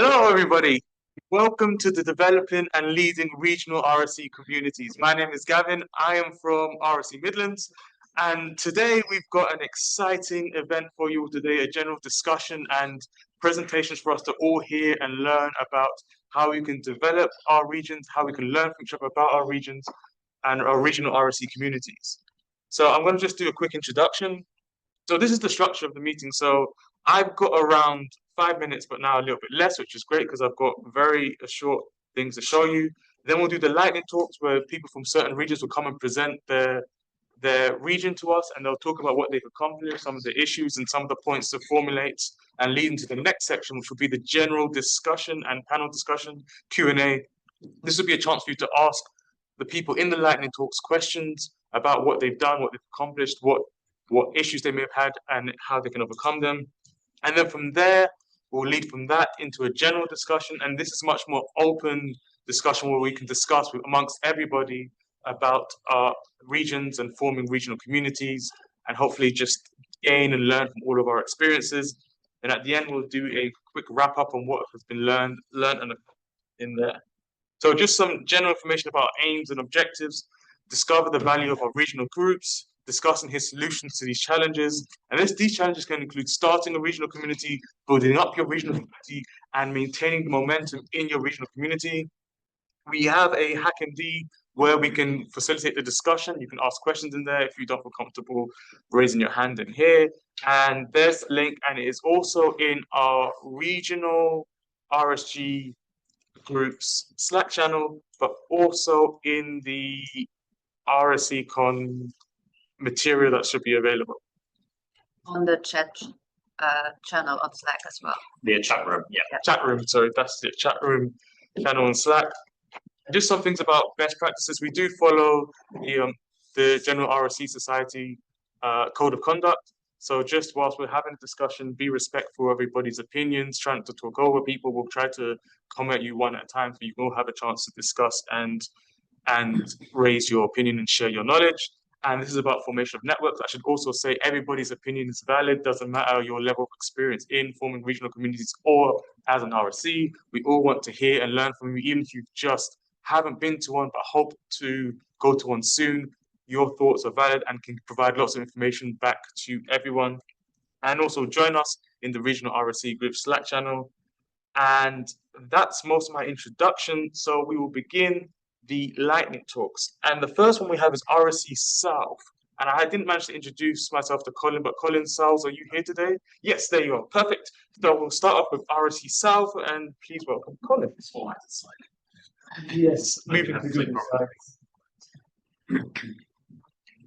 Hello, everybody. Welcome to the Developing and Leading Regional RSE Communities. My name is Gavin. I am from RSE Midlands, and today we've got an exciting event for you today, a general discussion and presentations for us to all hear and learn about how we can develop our regions, how we can learn from each other about our regions and our regional RSE communities. So I'm going to just do a quick introduction. So this is the structure of the meeting. So I've got around 5 minutes, but now a little bit less, which is great because I've got very short things to show you. Then we'll do the lightning talks where people from certain regions will come and present their region to us, and they'll talk about what they've accomplished, some of the issues and some of the points to formulate, and lead into the next section, which will be the general discussion and panel discussion, Q&A. This will be a chance for you to ask the people in the lightning talks questions about what they've done, what they've accomplished, what issues they may have had and how they can overcome them. And then from there, we'll lead from that into a general discussion. And this is much more open discussion where we can discuss amongst everybody about our regions and forming regional communities and hopefully just gain and learn from all of our experiences. And at the end, we'll do a quick wrap up on what has been learned in there. So just some general information about aims and objectives, discover the value of our regional groups, discussing his solutions to these challenges. And these challenges can include starting a regional community, building up your regional community, and maintaining the momentum in your regional community. We have a Hack MD where we can facilitate the discussion. You can ask questions in there if you don't feel comfortable raising your hand in here. And there's a link, and it is also in our regional RSG groups Slack channel, but also in the RSE Con material that should be available on the chat channel on Slack as well. The chat room, yeah. Chat room, sorry, that's the chat room channel on Slack. Just some things about best practices. We do follow the General RSE Society Code of Conduct. So just whilst we're having a discussion, be respectful of everybody's opinions, trying to talk over people. We'll try to come at you one at a time so you can all have a chance to discuss and raise your opinion and share your knowledge. And this is about formation of networks. I should also say everybody's opinion is valid. Doesn't matter your level of experience in forming regional communities or as an RSE. We all want to hear and learn from you, even if you just haven't been to one but hope to go to one soon. Your thoughts are valid and can provide lots of information back to everyone. And also join us in the regional RSE group Slack channel. And that's most of my introduction. So we will begin the lightning talks. And the first one we have is RSE South. And I didn't manage to introduce myself to Colin, but Colin South, are you here today? Yes, there you are. Perfect. So we'll start off with RSE South, and please welcome Colin. Yes, moving to the slides.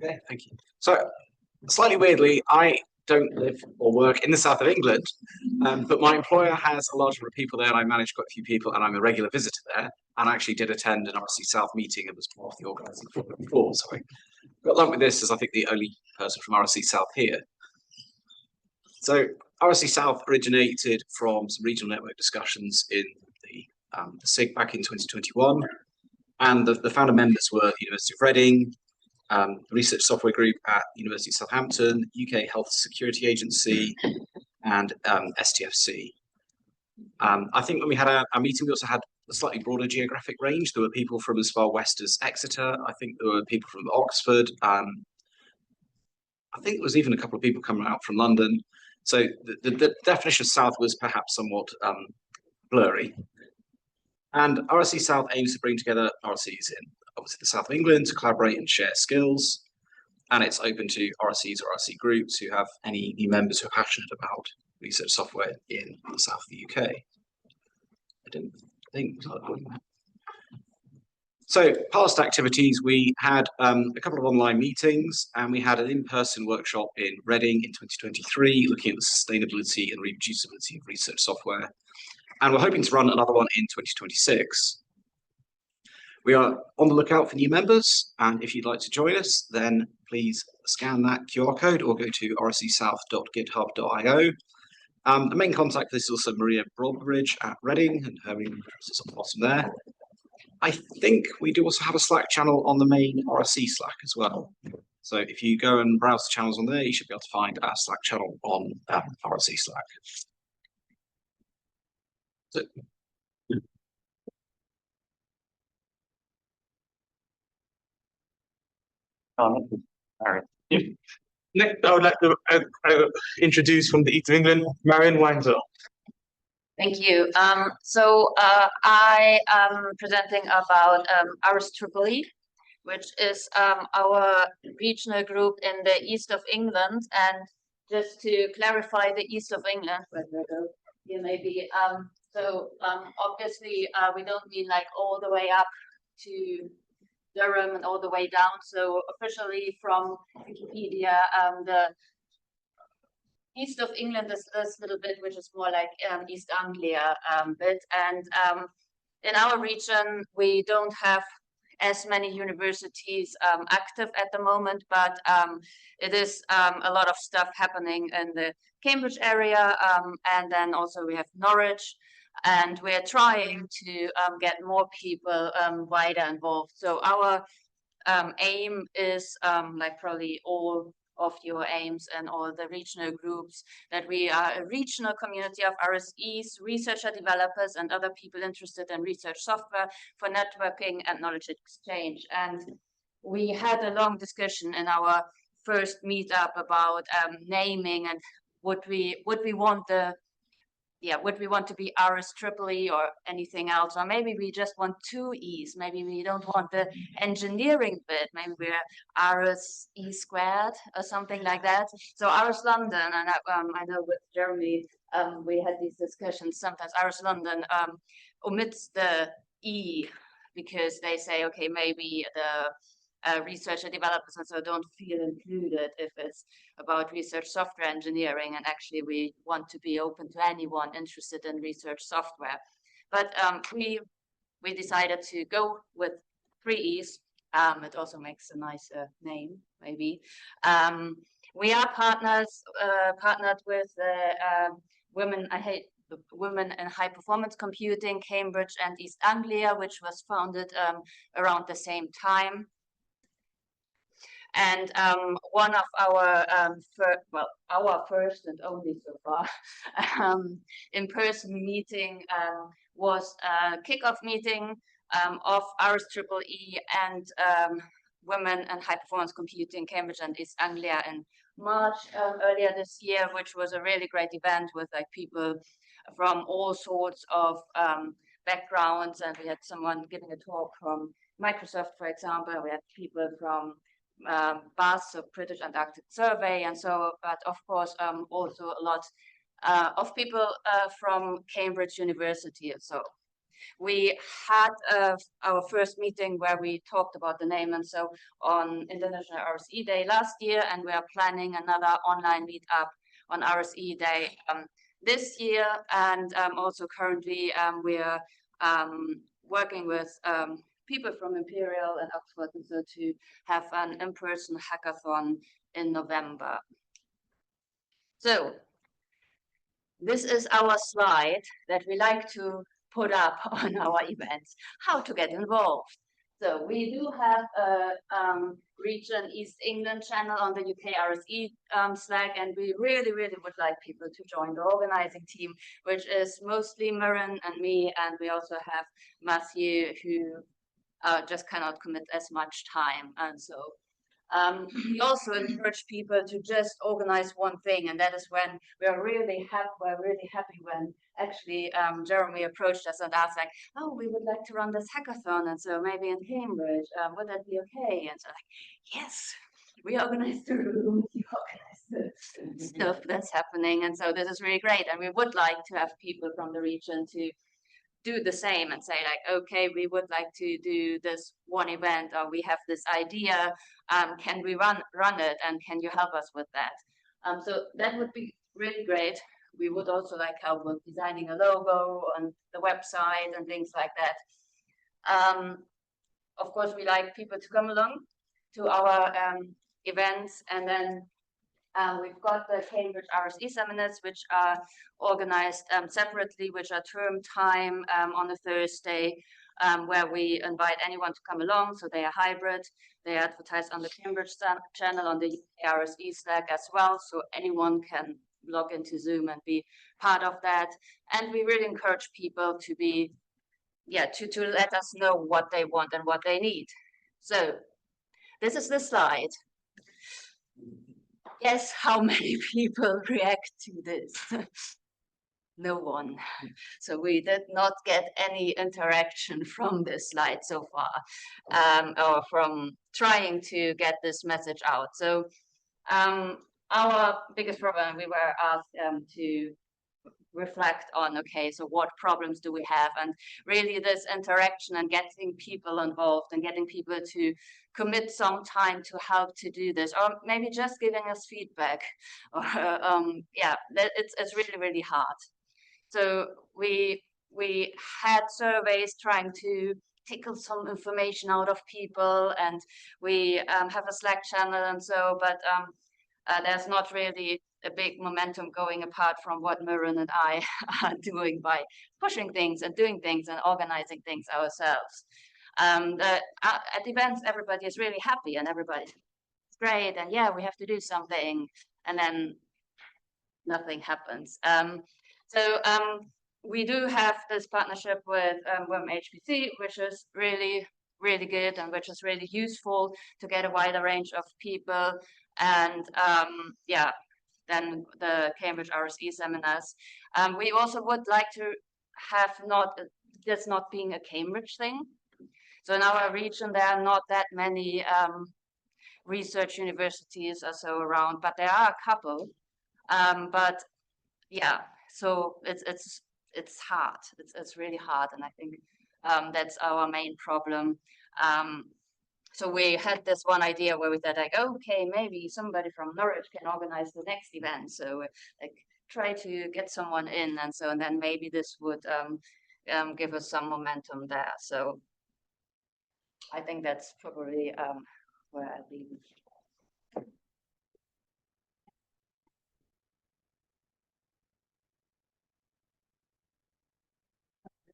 Okay, thank you. So, slightly weirdly, I don't live or work in the south of England, but my employer has a large number of people there, and I manage quite a few people, and I'm a regular visitor there, and I actually did attend an RSE South meeting and was part of the organising before, so I got lumped with this as I think the only person from RSE South here. So RSE South originated from some regional network discussions in the SIG back in 2021, and the founder members were the University of Reading, the Research Software Group at University of Southampton, UK Health Security Agency, and STFC. I think when we had our meeting, we also had a slightly broader geographic range. There were people from as far west as Exeter. I think there were people from Oxford. I think there was even a couple of people coming out from London. So the definition of South was perhaps somewhat blurry. And RSE South aims to bring together RSEs in obviously the south of England to collaborate and share skills. And it's open to RSEs or RSE groups who have any new members who are passionate about research software in the south of the UK. I didn't think we started doing that. So past activities, we had a couple of online meetings, and we had an in-person workshop in Reading in 2023 looking at the sustainability and reproducibility of research software. And we're hoping to run another one in 2026. We are on the lookout for new members, and if you'd like to join us, then please scan that QR code or go to rsesouth.github.io. The main contact for this is also Maria Broadbridge at Reading, and her email address is on the bottom there. I think we do also have a Slack channel on the main RSE Slack as well. So if you go and browse the channels on there, you should be able to find our Slack channel on RSE Slack. Marion. Yeah. Next, I would like to introduce from the East of England, Marion Weinzierl. Thank you. I am presenting about RSE, which is our regional group in the east of England. And just to clarify, the east of England, where do I go? Here maybe. Obviously, we don't mean like all the way up to Durham and all the way down. So officially from Wikipedia, the east of England is this little bit, which is more like East Anglia bit. And in our region, we don't have as many universities active at the moment, but it is a lot of stuff happening in the Cambridge area. And then also we have Norwich. And we're trying to get more people wider involved. So our aim is like probably all of your aims and all the regional groups, that we are a regional community of RSEs, researcher developers, and other people interested in research software for networking and knowledge exchange. And we had a long discussion in our first meetup about naming and would we want to be RSEE or anything else, or maybe we just want 2 E's. Maybe we don't want the engineering bit. Maybe we're RSE squared or something like that. So RS London, and I know with Jeremy, we had these discussions. Sometimes RS London omits the E because they say, okay, maybe the researcher developers and so don't feel included if it's about research software engineering, and actually we want to be open to anyone interested in research software. But we decided to go with 3 E's. It also makes a nicer name, maybe. We are partnered with Women in High Performance Computing, Cambridge and East Anglia, which was founded around the same time. And one of our our first and only so far in-person meeting was a kickoff meeting of RSEE and Women in High Performance Computing, Cambridge and East Anglia in March earlier this year, which was a really great event with like people from all sorts of backgrounds. And we had someone giving a talk from Microsoft, for example. We had people from BAS, so British Antarctic Survey, and so, but of course also a lot of people from Cambridge University. So we had our first meeting where we talked about the name, and so on International RSE Day last year, and we are planning another online meetup on RSE Day this year. And also currently we are working with people from Imperial and Oxford, and so to have an in-person hackathon in November. So this is our slide that we like to put up on our events, how to get involved. So we do have a region East England channel on the UK RSE Slack, and we really would like people to join the organizing team, which is mostly Marion and me, and we also have Matthew, who just cannot commit as much time. And so we also encourage people to just organize one thing, and that is when we're really happy when actually Jeremy approached us and asked like, oh, we would like to run this hackathon, and so maybe in Cambridge, would that be okay? And so like, yes, we organize the room, we organize the stuff that's happening, and so this is really great, and we would like to have people from the region to do the same and say like, okay, we would like to do this one event, or we have this idea, can we run it, and can you help us with that? So that would be really great. We would also like help with designing a logo on the website and things like that. Of course, we like people to come along to our events, and then we've got the Cambridge RSE seminars, which are organized separately, which are term time on a Thursday, where we invite anyone to come along. So they are hybrid. They are advertised on the Cambridge channel, on the RSE Slack as well. So anyone can log into Zoom and be part of that. And we really encourage people to be, to let us know what they want and what they need. So this is the slide. Guess how many people react to this? No one. So we did not get any interaction from this slide so far, or from trying to get this message out. So our biggest problem, we were asked to reflect on, okay, so what problems do we have? And really this interaction and getting people involved and getting people to commit some time to help to do this, or maybe just giving us feedback, or it's really, really hard. So we had surveys trying to tickle some information out of people, and we have a Slack channel and so, but there's not really a big momentum going apart from what Marion and I are doing by pushing things and doing things and organizing things ourselves. At events, everybody is really happy and everybody's great, and yeah, we have to do something, and then nothing happens. We do have this partnership with Women HPC, which is really, really good and which is really useful to get a wider range of people. And then the Cambridge RSE seminars. We also would like to have this not being a Cambridge thing. So in our region, there are not that many research universities or so around, but there are a couple. But yeah, so it's hard. It's really hard, and I think that's our main problem. So we had this one idea where we said, like, okay, maybe somebody from Norwich can organize the next event. So like try to get someone in, and then maybe this would give us some momentum there. So I think that's probably where I'll leave it.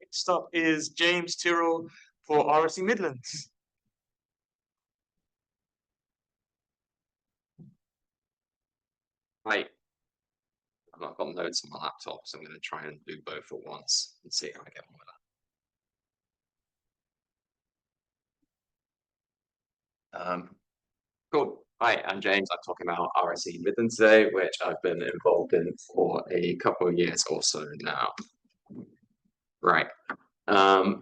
Next up is James Tyrrell for RSE Midlands. Right. I've not got notes on my laptop, so I'm going to try and do both at once and see how I get on with that. Cool. Hi, I'm James. I'm talking about RSE Midlands today, which I've been involved in for a couple of years or so now. Right.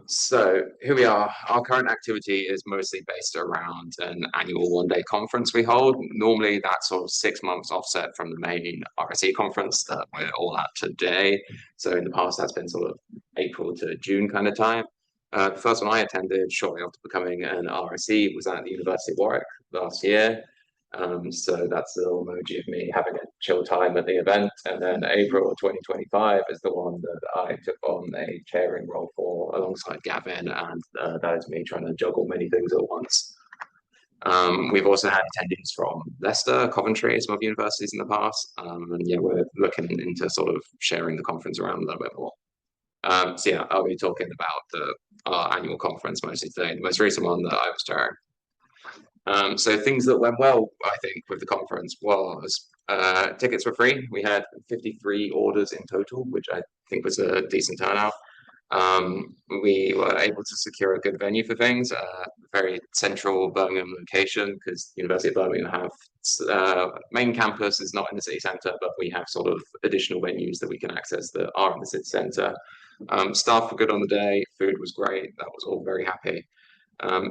So here we are. Our current activity is mostly based around an annual one-day conference we hold. Normally that's sort of 6 months offset from the main RSE conference that we're all at today. So in the past that's been sort of April to June kind of time. The first one I attended shortly after becoming an RSE was at the University of Warwick last year. So that's a little emoji of me having a chill time at the event. And then April 2025 is the one that I took on a chairing role for alongside Gavin, and that is me trying to juggle many things at once. We've also had attendees from Leicester, Coventry, some of universities in the past. And yeah, we're looking into sort of sharing the conference around a little bit more. So yeah, I'll be talking about our annual conference mostly today. The most recent one that I was chairing. So things that went well, I think, with the conference was tickets were free. We had 53 orders in total, which I think was a decent turnout. We were able to secure a good venue for things, very central Birmingham location, because the University of Birmingham have main campus is not in the city centre, but we have sort of additional venues that we can access that are in the city centre. Staff were good on the day, food was great, that was all very happy.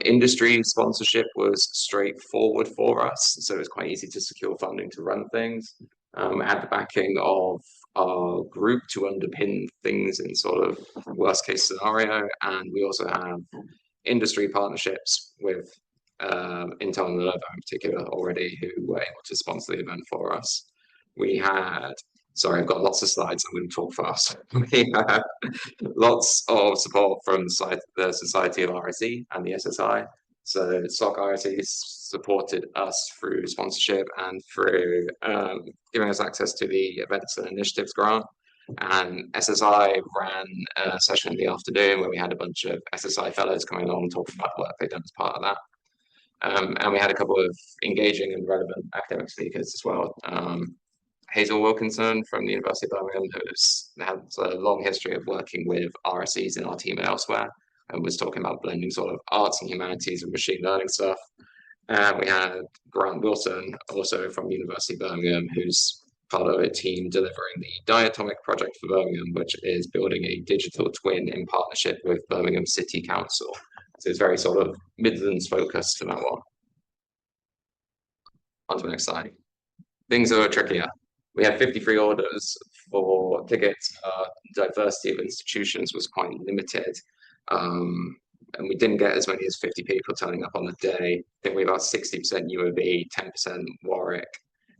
Industry sponsorship was straightforward for us, so it was quite easy to secure funding to run things. We had the backing of our group to underpin things in sort of worst case scenario, and we also have industry partnerships with Intel and Lenovo in particular already, who were able to sponsor the event for us. We had, sorry, I've got lots of slides, I'm going to talk fast. We had lots of support from the Society of RSE and the SSI. So SOC RSE supported us through sponsorship and through giving us access to the Events and Initiatives grant. And SSI ran a session in the afternoon where we had a bunch of SSI fellows coming along and talking about the work they've done as part of that. And we had a couple of engaging and relevant academic speakers as well. Hazel Wilkinson from the University of Birmingham, who's had a long history of working with RSEs in our team and elsewhere, and was talking about blending sort of arts and humanities and machine learning stuff. And we had Grant Wilson, also from the University of Birmingham, who's part of a team delivering the Diatomic project for Birmingham, which is building a digital twin in partnership with Birmingham City Council. So it's very sort of Midlands focused for that one. On to the next slide. Things that are trickier. We had 53 orders for tickets. Diversity of institutions was quite limited. And we didn't get as many as 50 people turning up on the day. I think we had about 60% UAB, 10% Warwick,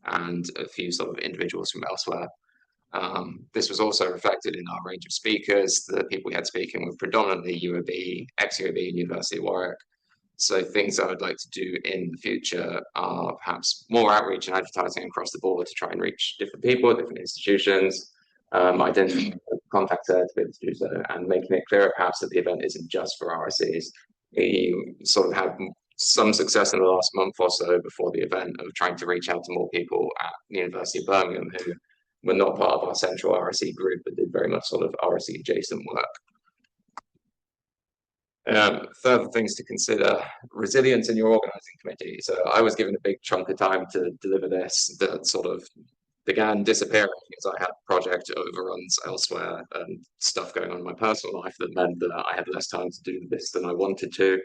and a few sort of individuals from elsewhere. This was also reflected in our range of speakers. The people we had speaking were predominantly UAB, ex-UAB, and University of Warwick. So things I would like to do in the future are perhaps more outreach and advertising across the board to try and reach different people, different institutions, identifying contacts there to be able to do so, and making it clearer perhaps that the event isn't just for RSEs. We sort of had some success in the last month or so before the event of trying to reach out to more people at the University of Birmingham who were not part of our central RSE group, but did very much sort of RSE adjacent work. Further things to consider: resilience in your organising committee. So I was given a big chunk of time to deliver this that sort of began disappearing as I had project overruns elsewhere and stuff going on in my personal life that meant that I had less time to do this than I wanted to.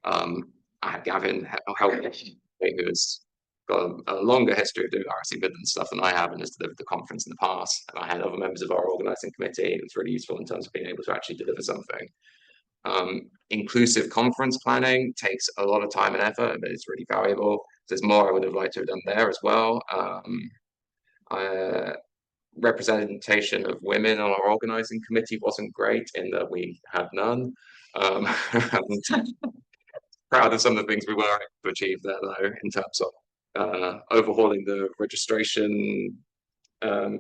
I had Gavin help me, who's got a longer history of doing RSE Midlands stuff than I have and has delivered the conference in the past. And I had other members of our organising committee. It was really useful in terms of being able to actually deliver something. Inclusive conference planning takes a lot of time and effort, but it's really valuable. There's more I would have liked to have done there as well. Representation of women on our organising committee wasn't great in that we had none. Proud of some of the things we were able to achieve there though, in terms of overhauling the registration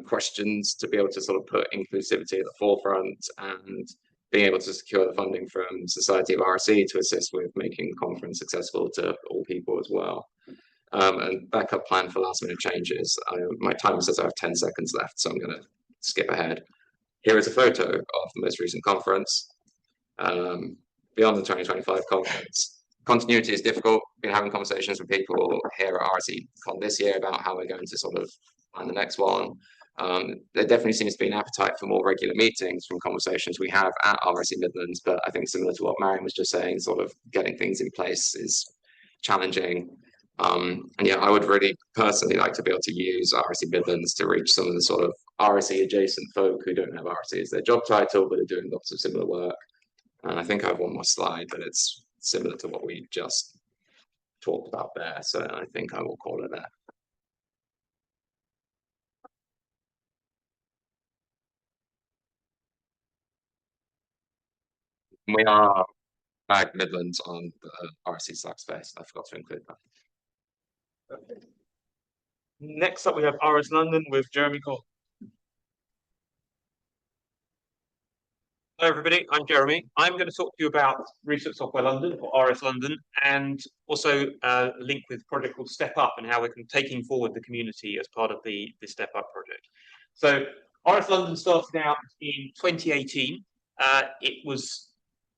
questions to be able to sort of put inclusivity at the forefront, and being able to secure the funding from Society of RSE to assist with making the conference accessible to all people as well. And backup plan for last minute changes. My timer says I have 10 seconds left, so I'm going to skip ahead. Here is a photo of the most recent conference. Beyond the 2025 conference. Continuity is difficult. Been having conversations with people here at RSECon this year about how we're going to sort of plan the next one. There definitely seems to be an appetite for more regular meetings from conversations we have at RSE Midlands, but I think similar to what Marion was just saying, sort of getting things in place is challenging. And yeah, I would really personally like to be able to use RSE Midlands to reach some of the sort of RSE adjacent folk who don't have RSE as their job title, but are doing lots of similar work. And I think I have one more slide, but it's similar to what we just talked about there. So I think I will call it there. We are back Midlands on the RSE Slack space. I forgot to include that. Okay. Next up, we have RS London with Jeremy Cole. Hello everybody, I'm Jeremy. I'm going to talk to you about Research Software London, or RS London, and also link with a project called Step Up and how we're taking forward the community as part of the Step Up project. So RS London started out in 2018. It was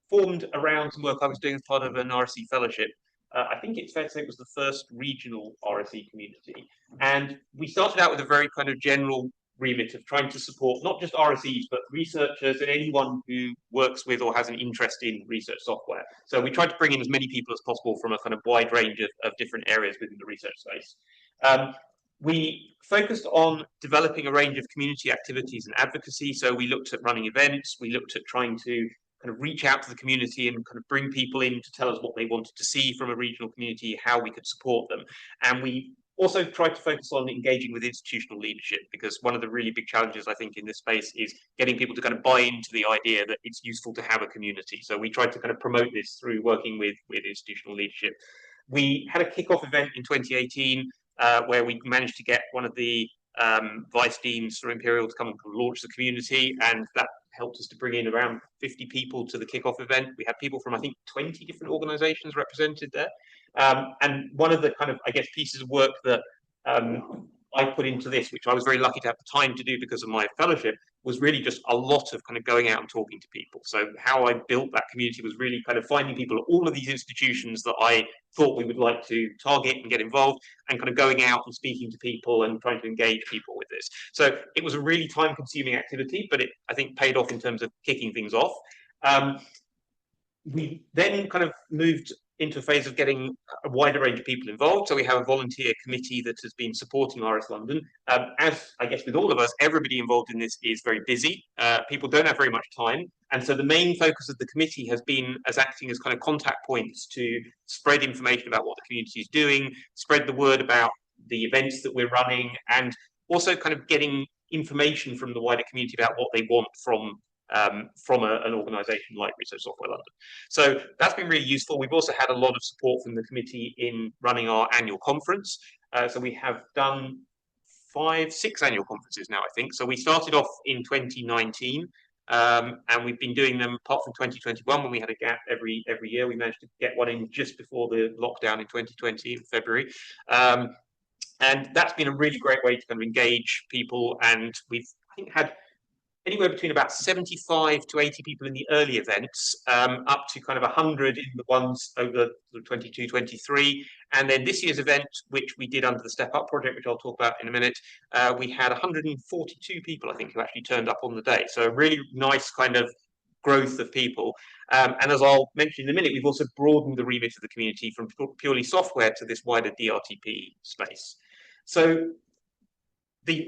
formed around some work I was doing as part of an RSE fellowship. I think it's fair to say it was the first regional RSE community. And we started out with a very kind of general remit of trying to support not just RSEs, but researchers and anyone who works with or has an interest in research software. So we tried to bring in as many people as possible from a kind of wide range of different areas within the research space. We focused on developing a range of community activities and advocacy. So we looked at running events, we looked at trying to kind of reach out to the community and kind of bring people in to tell us what they wanted to see from a regional community, how we could support them. And we also tried to focus on engaging with institutional leadership, because one of the really big challenges I think in this space is getting people to kind of buy into the idea that it's useful to have a community. So we tried to kind of promote this through working with institutional leadership. We had a kickoff event in 2018 where we managed to get one of the vice deans from Imperial to come and launch the community, and that helped us to bring in around 50 people to the kickoff event. We had people from, I think, 20 different organizations represented there. And one of the kind of, I guess, pieces of work that I put into this, which I was very lucky to have the time to do because of my fellowship, was really just a lot of kind of going out and talking to people. So how I built that community was really kind of finding people at all of these institutions that I thought we would like to target and get involved, and kind of going out and speaking to people and trying to engage people with this. So it was a really time-consuming activity, but it, I think, paid off in terms of kicking things off. We then kind of moved into a phase of getting a wider range of people involved. So we have a volunteer committee that has been supporting RS London. As I guess with all of us, everybody involved in this is very busy. People don't have very much time. And so the main focus of the committee has been as acting as kind of contact points to spread information about what the community is doing, spread the word about the events that we're running, and also kind of getting information from the wider community about what they want from an organisation like Research Software London. So that's been really useful. We've also had a lot of support from the committee in running our annual conference. So we have done 6 annual conferences now, I think. So we started off in 2019, and we've been doing them apart from 2021 when we had a gap every year. We managed to get one in just before the lockdown in 2020 in February. And that's been a really great way to kind of engage people. And we've, I think, had anywhere between about 75 to 80 people in the early events, up to kind of 100 in the ones over 22, 23. And then this year's event, which we did under the Step Up project, which I'll talk about in a minute, we had 142 people, I think, who actually turned up on the day. So a really nice kind of growth of people. And as I'll mention in a minute, we've also broadened the remit of the community from purely software to this wider DRTP space. So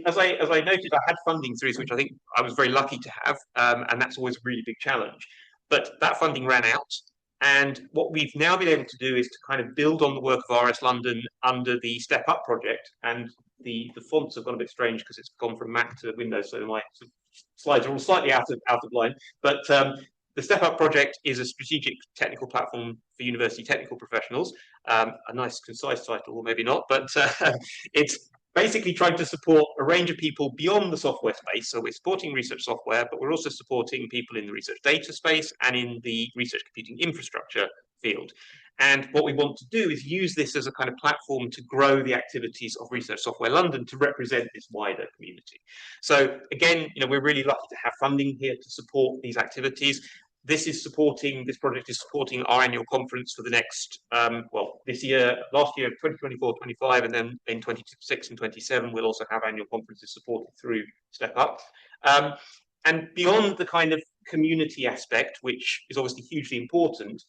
as I noted, I had funding through this, which I think I was very lucky to have, and that's always a really big challenge. But that funding ran out, and what we've now been able to do is to kind of build on the work of RS London under the Step Up project. And the fonts have gone a bit strange because it's gone from Mac to Windows, so my slides are all slightly out of line. But the Step Up project is a strategic technical platform for university technical professionals. A nice concise title, or maybe not, but it's basically trying to support a range of people beyond the software space. So we're supporting research software, but we're also supporting people in the research data space and in the research computing infrastructure field. And what we want to do is use this as a kind of platform to grow the activities of Research Software London to represent this wider community. So again, we're really lucky to have funding here to support these activities. This project is supporting our annual conference for the next, last year, 2024, 25, and then in 26 and 27, we'll also have annual conferences supported through Step Up. And beyond the kind of community aspect, which is obviously hugely important,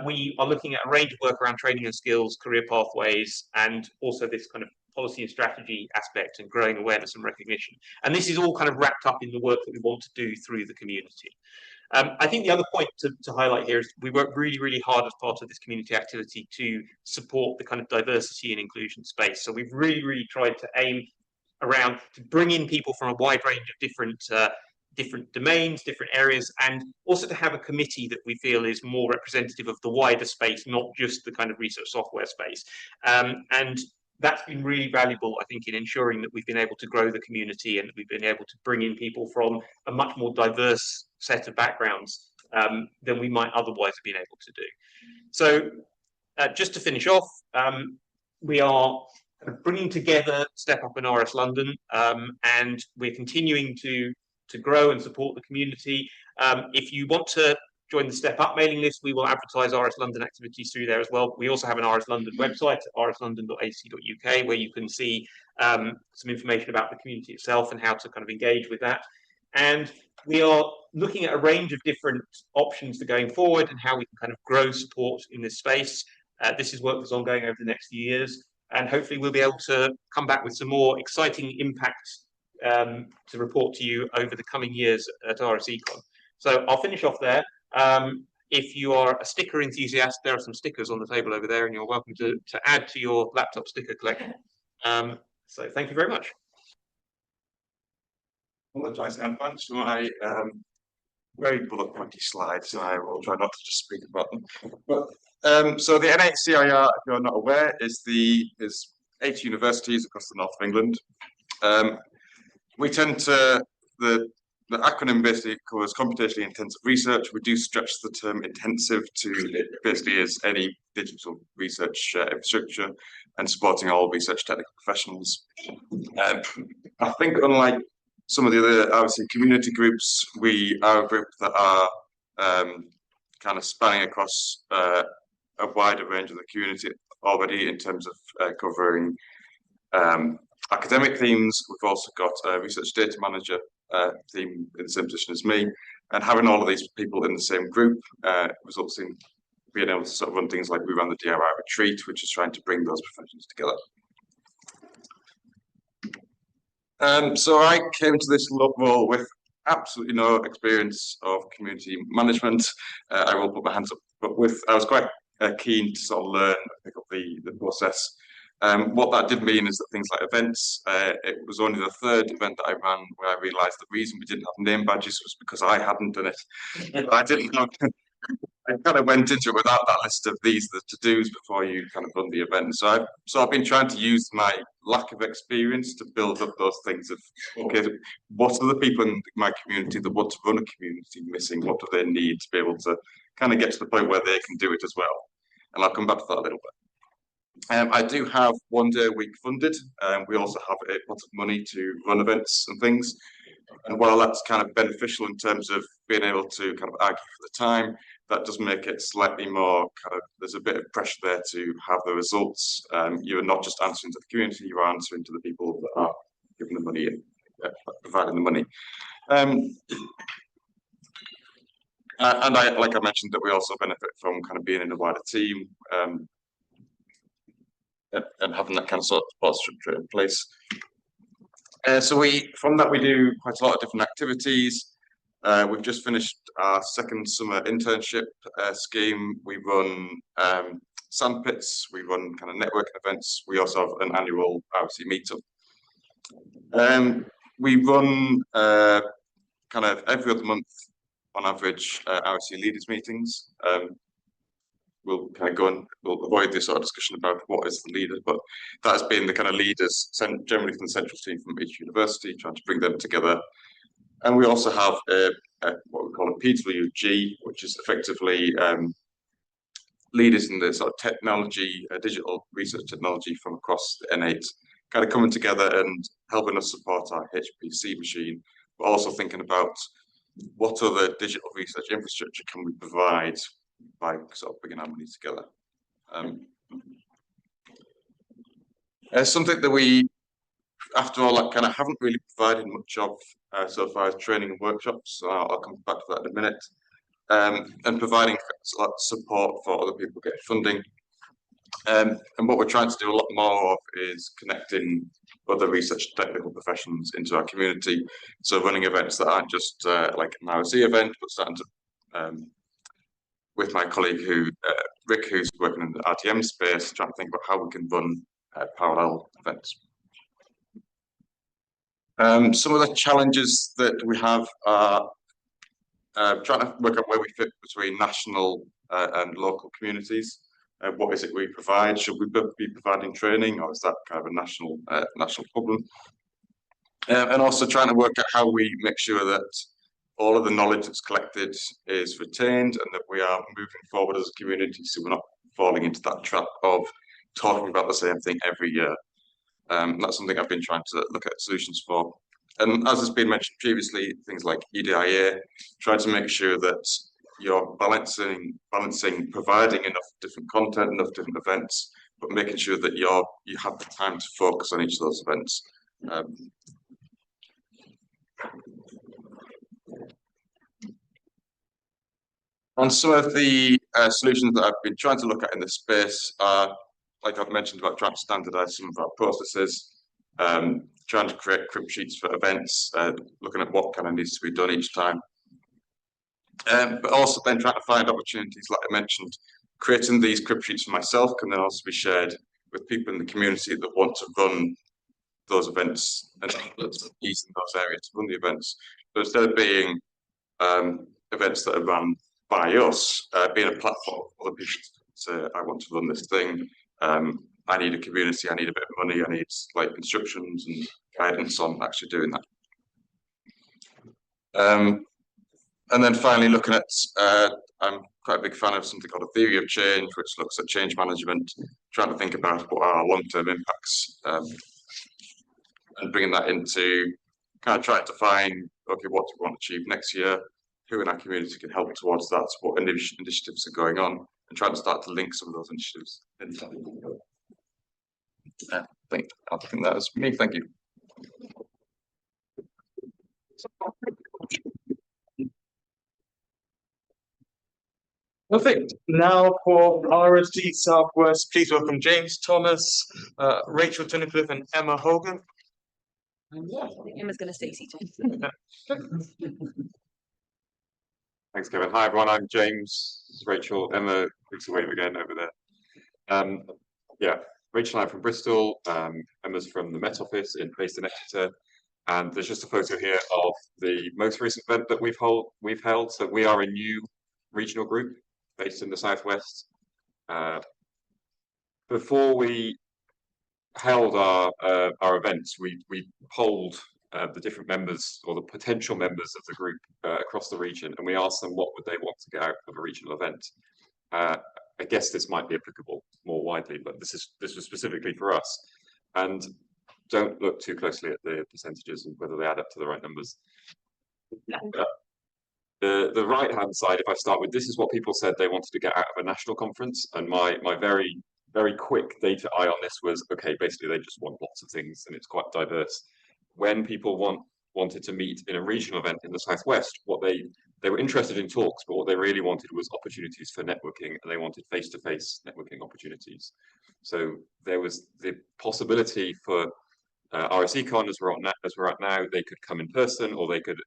we are looking at a range of work around training and skills, career pathways, and also this kind of policy and strategy aspect and growing awareness and recognition. And this is all kind of wrapped up in the work that we want to do through the community. I think the other point to highlight here is we work really, really hard as part of this community activity to support the kind of diversity and inclusion space. So we've really, really tried to aim around to bring in people from a wide range of different domains, different areas, and also to have a committee that we feel is more representative of the wider space, not just the kind of research software space. And that's been really valuable, I think, in ensuring that we've been able to grow the community and that we've been able to bring in people from a much more diverse set of backgrounds than we might otherwise have been able to do. So just to finish off, we are bringing together Step Up and RS London, and we're continuing to grow and support the community. If you want to join the Step Up mailing list, we will advertise RS London activities through there as well. We also have an RS London website, rslondon.ac.uk, where you can see some information about the community itself and how to kind of engage with that. And we are looking at a range of different options for going forward and how we can kind of grow support in this space. This is work that's ongoing over the next few years, and hopefully we'll be able to come back with some more exciting impacts to report to you over the coming years at RSEcon. So I'll finish off there. If you are a sticker enthusiast, there are some stickers on the table over there, and you're welcome to add to your laptop sticker collection. So thank you very much. I apologise in advance for my very bullet pointy slides. I will try not to just speak about them. But so the NHCIR, if you're not aware, is 8 universities across the north of England. We tend to, the the acronym basically covers computationally intensive research. We do stretch the term intensive to it basically is any digital research infrastructure and supporting all research technical professionals. I think unlike some of the other RSE community groups, we are a group that are kind of spanning across a wider range of the community already in terms of covering academic themes. We've also got a research data manager theme in the same position as me, and having all of these people in the same group results in being able to sort of run things like we ran the DIY retreat, which is trying to bring those professions together. So I came to this role with absolutely no experience of community management. I will put my hands up, but I was quite keen to sort of learn and pick up the process. What that did mean is that things like events, it was only the third event that I ran where I realised the reason we didn't have name badges was because I hadn't done it. I didn't know. I kind of went into it without that list of these the to-dos before you kind of run the event. So I've been trying to use my lack of experience to build up those things of, okay, what are the people in my community that want to run a community missing? What do they need to be able to kind of get to the point where they can do it as well? And I'll come back to that a little bit. I do have 1 day a week funded. We also have a pot of money to run events and things. And while that's kind of beneficial in terms of being able to kind of argue for the time, that does make it slightly more kind of, there's a bit of pressure there to have the results. You're not just answering to the community, you are answering to the people that are giving the money and providing the money. And like I mentioned, that we also benefit from kind of being in a wider team and having that kind of sort of support structure in place. So from that we do quite a lot of different activities. We've just finished our second summer internship scheme. We run sandpits, we run kind of networking events. We also have an annual RSE meetup. We run kind of every other month on average RSE leaders meetings. We'll kind of go and we'll avoid this sort of discussion about what is the leader, but that has been the kind of leaders generally from the central team from each university, trying to bring them together. And we also have what we call a PWG, which is effectively leaders in the sort of technology, digital research technology from across the N8, kind of coming together and helping us support our HPC machine, but also thinking about what other digital research infrastructure can we provide by sort of bringing our money together. Something that we, after all that, kind of haven't really provided much of so far as training and workshops. So I'll come back to that in a minute. And providing support for other people getting funding. And what we're trying to do a lot more of is connecting other research technical professions into our community. So running events that aren't just like an RSE event, but starting to, with my colleague Rick, who's working in the RTM space, trying to think about how we can run parallel events. Some of the challenges that we have are trying to work out where we fit between national and local communities. What is it we provide? Should we be providing training, or is that kind of a national problem? And also trying to work out how we make sure that all of the knowledge that's collected is retained and that we are moving forward as a community, so we're not falling into that trap of talking about the same thing every year. That's something I've been trying to look at solutions for. And as has been mentioned previously, things like EDIA, trying to make sure that you're balancing providing enough different content, enough different events, but making sure that you have the time to focus on each of those events. And some of the solutions that I've been trying to look at in this space are, like I've mentioned, about trying to standardize some of our processes, trying to create crib sheets for events, looking at what kind of needs to be done each time. But also then trying to find opportunities, like I mentioned, creating these crib sheets for myself can then also be shared with people in the community that want to run those events and using those areas to run the events. So instead of being events that are run by us, being a platform for other people to say, I want to run this thing, I need a community, I need a bit of money, I need like instructions and guidance on actually doing that. And then finally looking at, I'm quite a big fan of something called a theory of change, which looks at change management, trying to think about what are long-term impacts, and bringing that into kind of trying to find, okay, what do we want to achieve next year? Who in our community can help towards that? What initiatives are going on? And trying to start to link some of those initiatives. I think that was me. Thank you. Perfect. Now for RSE Southwest, please welcome James Thomas, Rachel Tunnicliffe, and Emma Hogan. Emma's going to stay seated. Thanks, Kevin. Hi, everyone. I'm James. This is Rachel. Emma looks away again over there. Yeah, Rachel and I'm from Bristol. Emma's from the Met Office based in Exeter. And there's just a photo here of the most recent event that we've held. So we are a new regional group based in the Southwest. Before we held our events, we polled the different members or the potential members of the group across the region, and we asked them what would they want to get out of a regional event. I guess this might be applicable more widely, but this was specifically for us. And don't look too closely at the percentages and whether they add up to the right numbers. The right-hand side, if I start with, this is what people said they wanted to get out of a national conference, and my very, very quick data eye on this was, okay, basically they just want lots of things, and it's quite diverse. When people wanted to meet in a regional event in the Southwest, what they were interested in talks, but what they really wanted was opportunities for networking, and they wanted face-to-face networking opportunities. So there was the possibility for RSECon, as we're at now, they could come in person or they could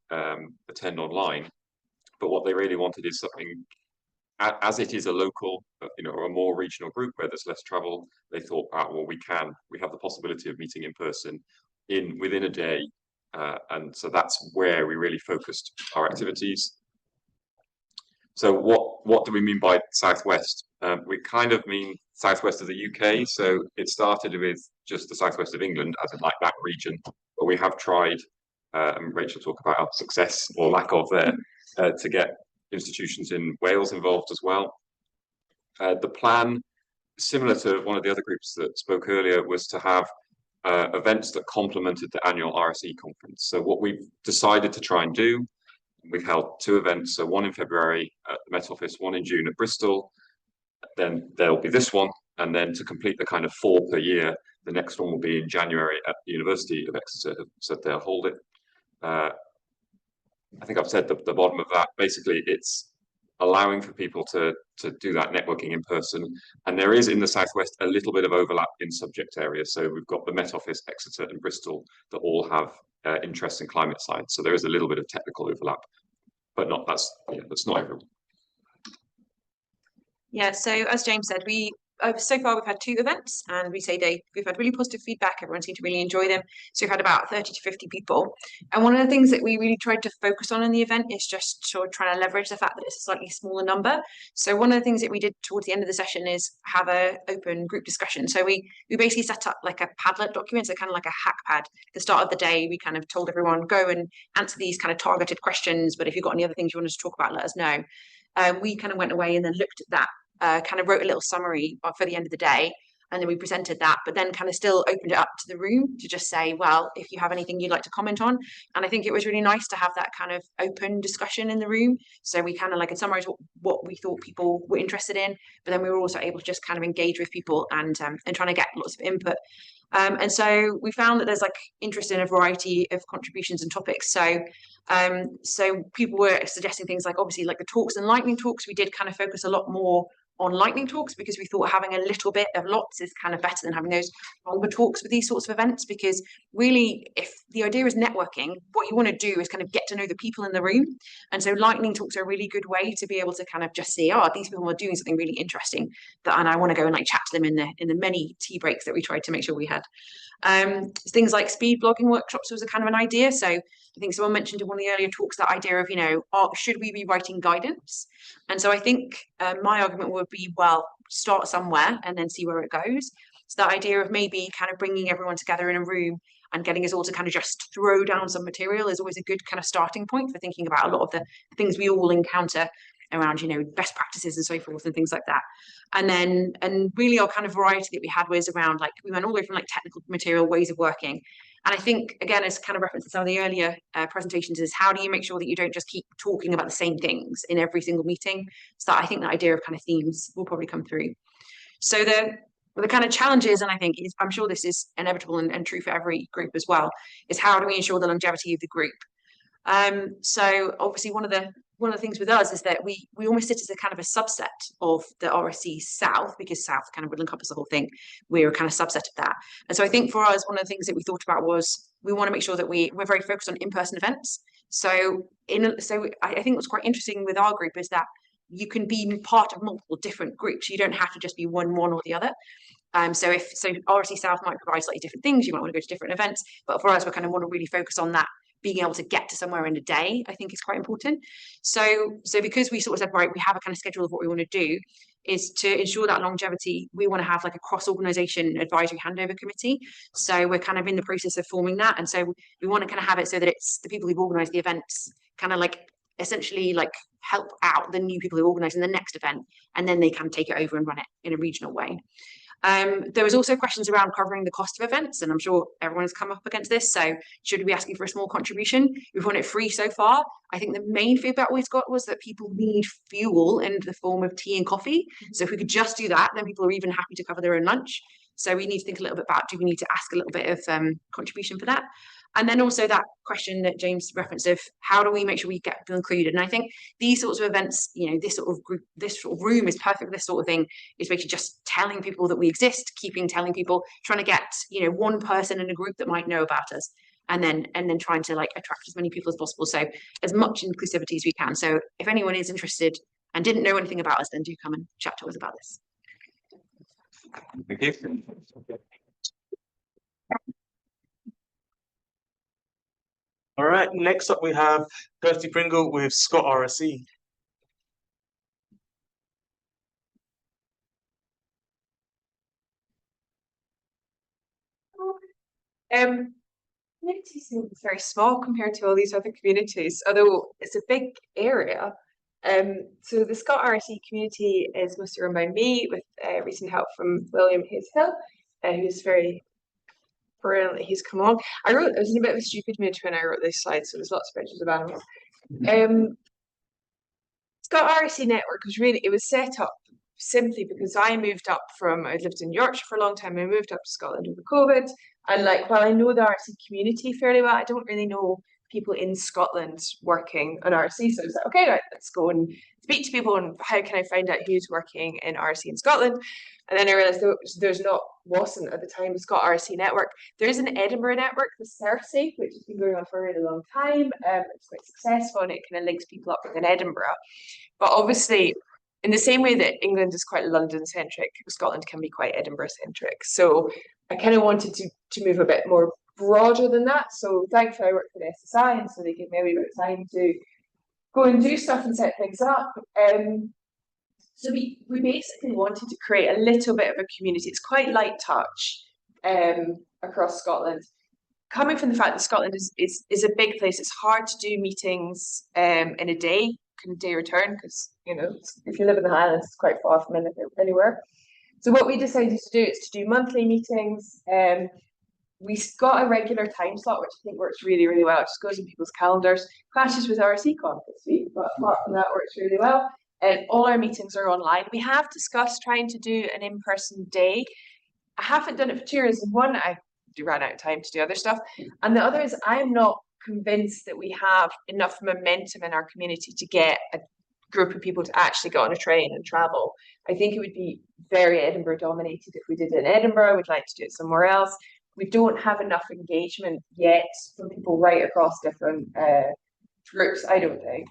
attend online. But what they really wanted is something, as it is a local, or a more regional group where there's less travel, they thought, well, we have the possibility of meeting in person within a day. And so that's where we really focused our activities. So what do we mean by Southwest? We kind of mean Southwest of the UK. So it started with just the Southwest of England, as in like that region, but we have tried, and Rachel talk about our success or lack of there, to get institutions in Wales involved as well. The plan, similar to one of the other groups that spoke earlier, was to have events that complemented the annual RSE conference. So what we've decided to try and do, we've held 2 events, so one in February at the Met Office, one in June at Bristol, then there'll be this one, and then to complete the kind of 4 per year, the next one will be in January at the University of Exeter, so they'll hold it. I think I've said the bottom of that. Basically, it's allowing for people to do that networking in person. And there is in the Southwest a little bit of overlap in subject areas. So we've got the Met Office, Exeter and Bristol that all have interests in climate science. So there is a little bit of technical overlap, but that's not everyone. Yeah, so as James said, so far we've had 2 events, and we've had really positive feedback. Everyone seemed to really enjoy them. So we've had about 30 to 50 people. And one of the things that we really tried to focus on in the event is just sort of trying to leverage the fact that it's a slightly smaller number. So one of the things that we did towards the end of the session is have an open group discussion. So we basically set up like a Padlet document, so kind of like a hack pad. At the start of the day, we kind of told everyone, go and answer these kind of targeted questions, but if you've got any other things you want us to talk about, let us know. We kind of went away and then looked at that. Kind of wrote a little summary for the end of the day, and then we presented that, but then kind of still opened it up to the room to just say, well, if you have anything you'd like to comment on. And I think it was really nice to have that kind of open discussion in the room. So we kind of like summarized what we thought people were interested in, but then we were also able to just kind of engage with people and trying to get lots of input. And so we found that there's like interest in a variety of contributions and topics. So people were suggesting things like, obviously, like the talks and lightning talks. We did kind of focus a lot more on lightning talks because we thought having a little bit of lots is kind of better than having those longer talks with these sorts of events, because really, if the idea is networking, what you want to do is kind of get to know the people in the room. And so lightning talks are a really good way to be able to kind of just see, these people are doing something really interesting, and I want to go and like chat to them in the many tea breaks that we tried to make sure we had. Things like speed blogging workshops was a kind of an idea. So I think someone mentioned in one of the earlier talks that idea of, should we be writing guidance? And so I think my argument would be, well, start somewhere and then see where it goes. So that idea of maybe kind of bringing everyone together in a room and getting us all to kind of just throw down some material is always a good kind of starting point for thinking about a lot of the things we all encounter around, you know, best practices and so forth and things like that. And really our kind of variety that we had was around, like, we went all the way from like technical material, ways of working. And I think, again, as kind of reference to some of the earlier presentations, is how do you make sure that you don't just keep talking about the same things in every single meeting? So I think the idea of kind of themes will probably come through. So the kind of challenges, and I think I'm sure this is inevitable and true for every group as well, is how do we ensure the longevity of the group? So obviously one of the things with us is that we almost sit as a kind of a subset of the RSE South, because South kind of would encompass the whole thing. We're a kind of subset of that. And so I think for us, one of the things that we thought about was we want to make sure that we're very focused on in-person events. So I think what's quite interesting with our group is that you can be part of multiple different groups. You don't have to just be one or the other. So RSE South might provide slightly different things. You might want to go to different events, but for us, we kind of want to really focus on that. Being able to get to somewhere in a day, I think, is quite important. So because we sort of said, right, we have a kind of schedule of what we want to do, is to ensure that longevity, we want to have like a cross-organization advisory handover committee. So we're kind of in the process of forming that. And so we want to kind of have it so that it's the people who've organized the events kind of like essentially like help out the new people who are organizing the next event, and then they can take it over and run it in a regional way. There was also questions around covering the cost of events, and I'm sure everyone has come up against this. So should we be asking for a small contribution? We've run it free so far. I think the main feedback we've got was that people need fuel in the form of tea and coffee. So if we could just do that, then people are even happy to cover their own lunch. So we need to think a little bit about, do we need to ask a little bit of contribution for that? And then also that question that James referenced of how do we make sure we get people included? And I think these sorts of events, you know, this sort of group, this sort of room is perfect for this sort of thing, is basically just telling people that we exist, telling people, trying to get, you know, one person in a group that might know about us, and then trying to like attract as many people as possible. So as much inclusivity as we can. So if anyone is interested and didn't know anything about us, then do come and chat to us about this. Thank you. All right, next up we have Kirsty Pringle with Scott RSE. Community seems very small compared to all these other communities, although it's a big area. So the Scott RSE community is mostly run by me, with recent help from William Hayes-Hill, who's very brilliant. He's come along. I was in a bit of a stupid mood when I wrote this slide, so there's lots of pictures of animals. Scott RSE network was set up simply because I moved up I lived in Yorkshire for a long time. I moved up to Scotland over COVID, and like, while I know the RSE community fairly well, I don't really know people in Scotland working on RSE. So I was like, okay, right, let's go and speak to people, and how can I find out who's working in RSE in Scotland? And then I realised wasn't at the time the Scott RSE network. There is an Edinburgh network, the CERSE, which has been going on for a really long time. It's quite successful, and it kind of links people up within Edinburgh. But obviously, in the same way that England is quite London-centric, Scotland can be quite Edinburgh-centric. So I kind of wanted to move a bit more broader than that. So thankfully I work for the SSI, and so they give me a wee bit of time to go and do stuff and set things up. So we basically wanted to create a little bit of a community. It's quite light touch across Scotland. Coming from the fact that Scotland is a big place, it's hard to do meetings in a day, kind of day return, because, you know, if you live in the Highlands, it's quite far from anywhere. So what we decided to do is to do monthly meetings. We got a regular time slot, which I think works really, really well. It just goes in people's calendars. Clashes with RSECon this week, but apart from that, works really well. And all our meetings are online. We have discussed trying to do an in-person day. I haven't done it for 2 years. One, I ran out of time to do other stuff. And the other is I'm not convinced that we have enough momentum in our community to get a group of people to actually get on a train and travel. I think it would be very Edinburgh dominated if we did it in Edinburgh. We'd like to do it somewhere else. We don't have enough engagement yet from people right across different groups, I don't think.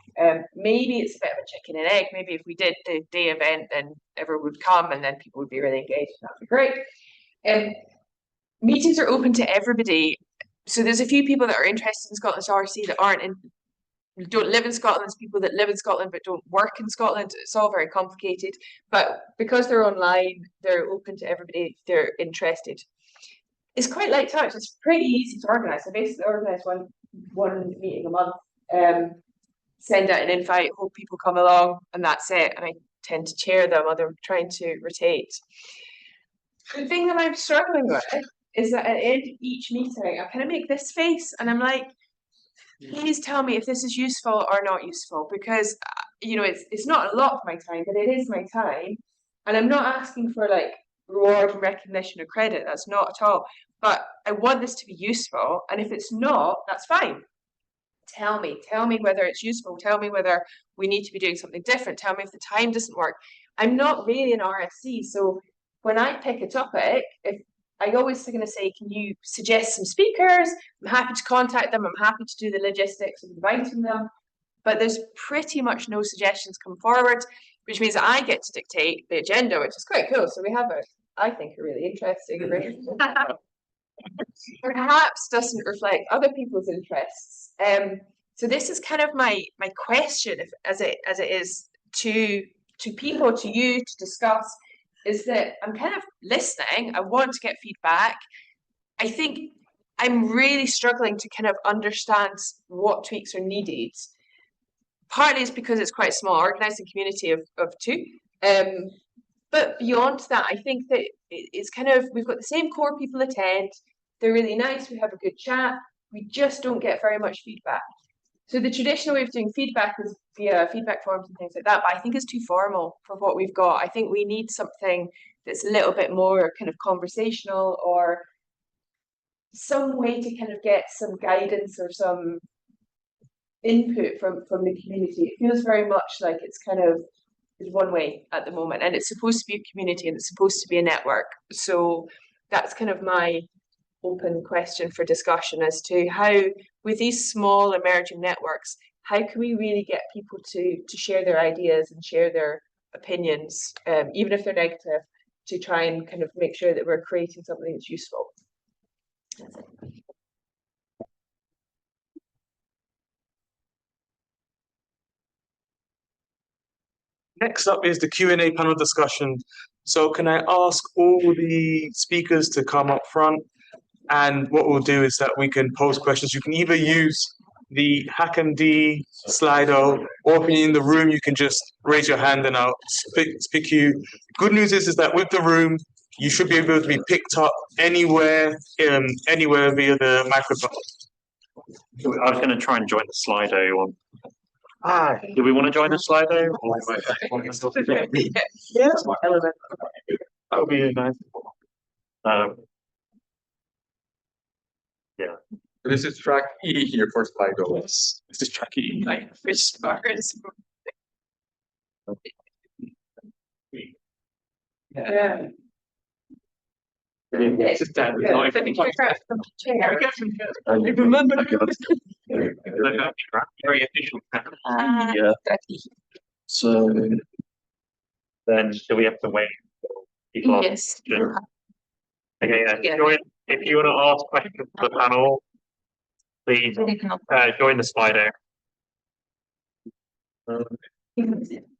Maybe it's a bit of a chicken and egg. Maybe if we did the day event, then everyone would come and then people would be really engaged. That'd be great. Meetings are open to everybody. So there's a few people that are interested in Scotland's RSE that don't live in Scotland. There's people that live in Scotland but don't work in Scotland. It's all very complicated. But because they're online, they're open to everybody if they're interested. it's quite light touch. It's pretty easy to organise. I basically organise one meeting a month, send out an invite, hope people come along, and that's it. And I tend to chair them, or they're trying to rotate. The thing that I'm struggling with is that at the end of each meeting, I kind of make this face, and I'm like, please tell me if this is useful or not useful, because you know it's not a lot of my time, but it is my time, and I'm not asking for like reward and recognition or credit. That's not at all. But I want this to be useful, and if it's not, that's fine. Tell me whether it's useful. Tell me whether we need to be doing something different. Tell me if the time doesn't work. I'm not really an RSE, so when I pick a topic, if I always going to say, can you suggest some speakers? I'm happy to contact them. I'm happy to do the logistics of inviting them. But there's pretty much no suggestions come forward, which means I get to dictate the agenda, which is quite cool. So we have I think, a really interesting perhaps doesn't reflect other people's interests. So this is kind of my question, as it is to people, to you, to discuss, is that I'm kind of listening. I want to get feedback. I think I'm really struggling to kind of understand what tweaks are needed. Partly it's because it's quite a small organising community of two. But beyond that, I think that it's kind of, we've got the same core people attend. They're really nice. We have a good chat. We just don't get very much feedback. So the traditional way of doing feedback is via feedback forms and things like that, but I think it's too formal for what we've got. I think we need something that's a little bit more kind of conversational, or some way to kind of get some guidance or some input from the community. It feels very much like it's kind of is one way at the moment, and it's supposed to be a community and it's supposed to be a network. So that's kind of my open question for discussion as to how, with these small emerging networks, how can we really get people to share their ideas and share their opinions, even if they're negative, to try and kind of make sure that we're creating something that's useful. That's it. Next up is the Q&A panel discussion. So can I ask all the speakers to come up front? And what we'll do is that we can pose questions. You can either use the HackMD Slido, or if you're in the room, you can just raise your hand and I'll pick you. Good news is that with the room, you should be able to be picked up anywhere via the microphone. I was going to try and join the Slido one. Do we want to join the Slido? Yeah, that would be nice. Yeah. This is track E here for Slido. This is track E. Like fish bars. Yeah. It's just that. Yeah. Remember. Very official. Yeah. So then do we have to wait for people? Yes. Okay, Yeah. join, if you want to ask questions to the panel, please join the Slido.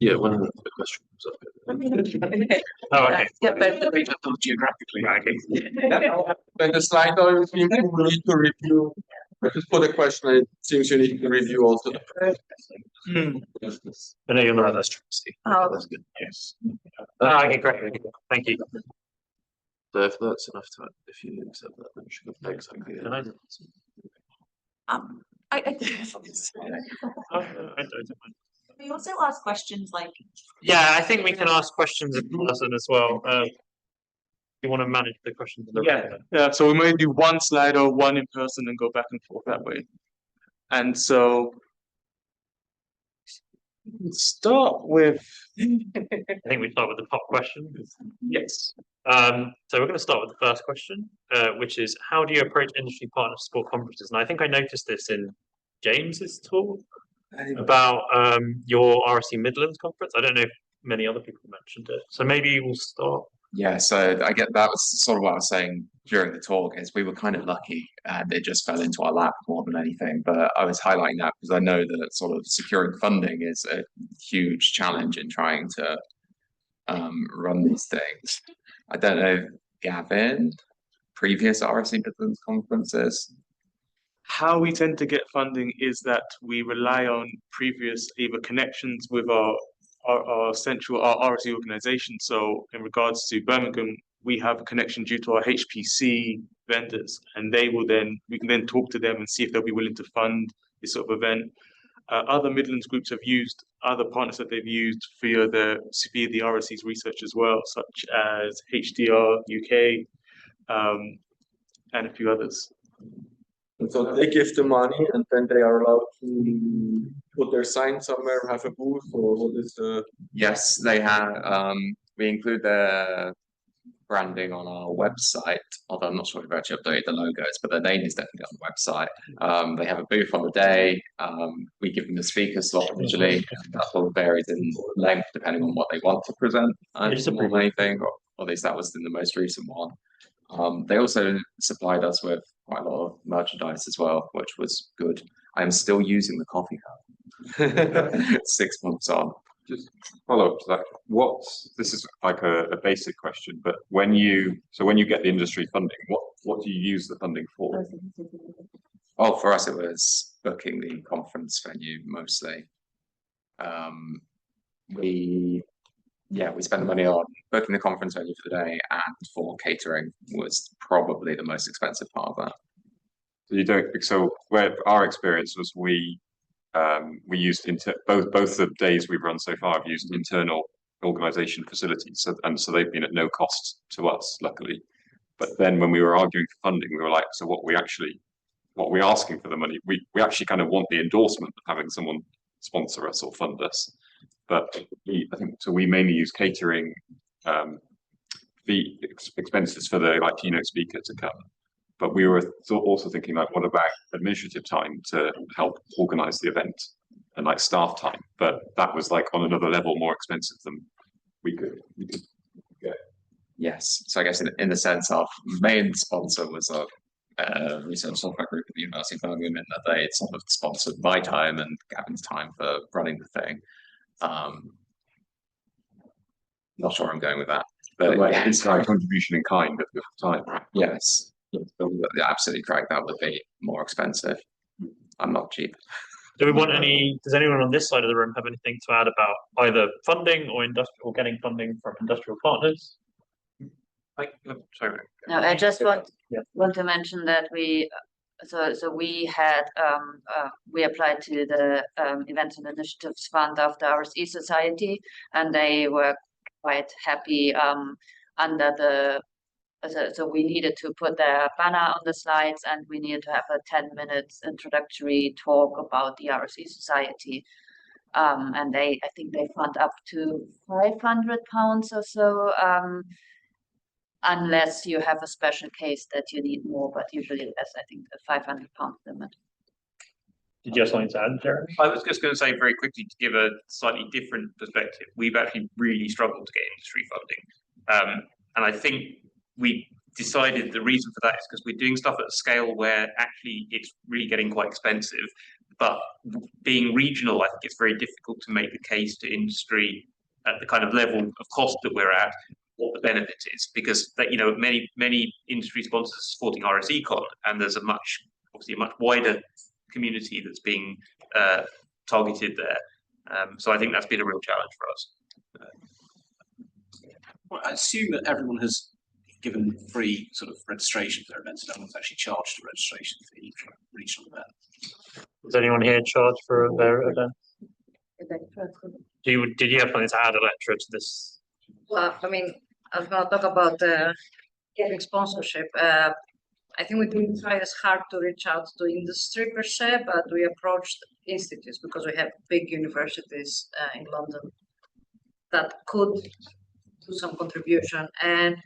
Yeah, one of the questions. Oh, okay. Geographically. Okay. When the Slido is you need to review. Just for the question, it seems you need to review also the I know you're not. That's true. Oh. That's good. Yes. Okay, great. Thank you. So if that's enough time, if you accept that, then you should go exactly. Can I? I don't. We also ask questions like. Yeah, I think we can ask questions in person as well. You want to manage the questions in the room? Yeah, so we might do one Slido, one in person, and go back and forth that way. And so start with I think we start with the top question. yes. So we're going to start with the first question, which is how do you approach industry partner support conferences? And I think I noticed this in James's talk about your RSE Midlands conference. I don't know if many other people mentioned it. So maybe we'll start. Yeah, so I get that was sort of what I was saying during the talk is we were kind of lucky and it just fell into our lap more than anything. But I was highlighting that because I know that sort of securing funding is a huge challenge in trying to run these things. I don't know, Gavin, previous RSE Midlands conferences. How we tend to get funding is that we rely on previous either connections with our central RSE organization. So in regards to Birmingham, we have a connection due to our HPC vendors, and we can then talk to them and see if they'll be willing to fund this sort of event. Other Midlands groups have used other partners that they've used via the RSE's research as well, such as HDR UK, and a few others. And so they give the money and then they are allowed to put their sign somewhere, have a booth, or what is the? Yes, they have. We include their branding on our website, although I'm not sure if we've actually updated the logos, but their name is definitely on the website. They have a booth on the day. We give them a speaker slot usually. That sort of varies in length depending on what they want to present. More than anything, or at least that was in the most recent one. They also supplied us with quite a lot of merchandise as well, which was good. I'm still using the coffee cup. 6 months on. Just follow up to that. This is like a basic question, but when you get the industry funding, what do you use the funding for? Oh, for us it was booking the conference venue mostly. We spent the money on booking the conference venue for the day, and for catering was probably the most expensive part of that. So where our experience was, we used both the days we've run so far have used internal organisation facilities, so they've been at no cost to us, luckily. But then when we were arguing for funding, we were like, so what we're asking for the money, we actually kind of want the endorsement of having someone sponsor us or fund us. But I think so. We mainly use catering, the expenses for the keynote speaker to come. But we were also thinking what about administrative time to help organise the event and staff time? But that was on another level more expensive than we could get. Yes, so I guess in the sense of main sponsor was a research software group at the University of Birmingham, in that they sort of sponsored my time and Gavin's time for running the thing. Not sure where I'm going with that, but it's contribution in kind at the time. Yes, absolutely correct. That would be more expensive. I'm not cheap. Does anyone on this side of the room have anything to add about either funding or getting funding from industrial partners? Sorry. No, I just want to mention that we applied to the Events and Initiatives Fund of the RSE Society, and they were quite happy under the. So we needed to put the banner on the slides, and we needed to have a 10 minutes introductory talk about the RSE Society. And I think they fund up to £500 or so, unless you have a special case that you need more, but usually less. I think the £500 limit. Did you have something to add, Jeremy? I was just going to say very quickly, to give a slightly different perspective, we've actually really struggled to get industry funding. And I think we decided the reason for that is because we're doing stuff at a scale where actually it's really getting quite expensive. But being regional, I think it's very difficult to make the case to industry at the kind of level of cost that we're at, what the benefit is, because many industry sponsors are supporting RSECon, and there's obviously a much wider community that's being targeted there. So I think that's been a real challenge for us. Well, I assume that everyone has given free sort of registration for their events. No one's actually charged a registration fee for a regional event. Does anyone here charge for their event? Did you have something to add, Electra, to this? Well, I mean, I was going to talk about getting sponsorship. I think we didn't try as hard to reach out to industry per se, but we approached institutes because we have big universities in London that could do some contribution. And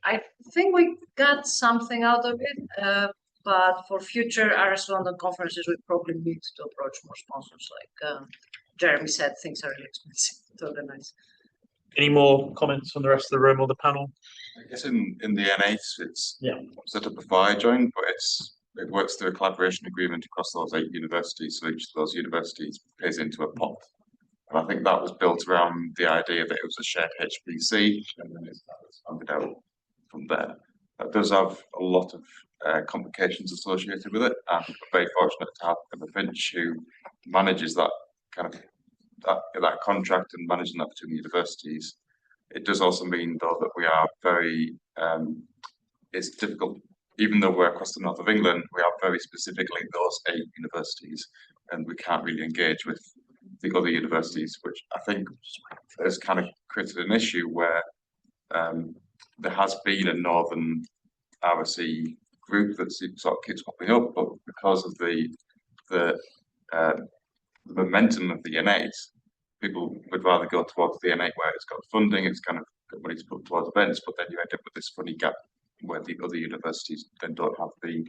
I think we got something out of it, but for future RS London conferences, we probably need to approach more sponsors. Like Jeremy said, things are really expensive to organize. Any more comments from the rest of the room or the panel? I guess in the NACE, it's set up a fire joint, but it works through a collaboration agreement across those 8 universities. So each of those universities pays into a pot. And I think that was built around the idea that it was a shared HPC, and then that was funded out from there. That does have a lot of complications associated with it, and we're very fortunate to have Emma Finch, who manages that kind of that contract and managing that between the universities. It does also mean, though, that we are very it's difficult, even though we're across the north of England, we are very specifically those 8 universities, and we can't really engage with the other universities, which I think has kind of created an issue where there has been a northern RSE group that sort of keeps popping up, but because of the momentum of the N8, people would rather go towards the N8 where it's got funding, it's kind of got money to put towards events, but then you end up with this funny gap where the other universities then don't have the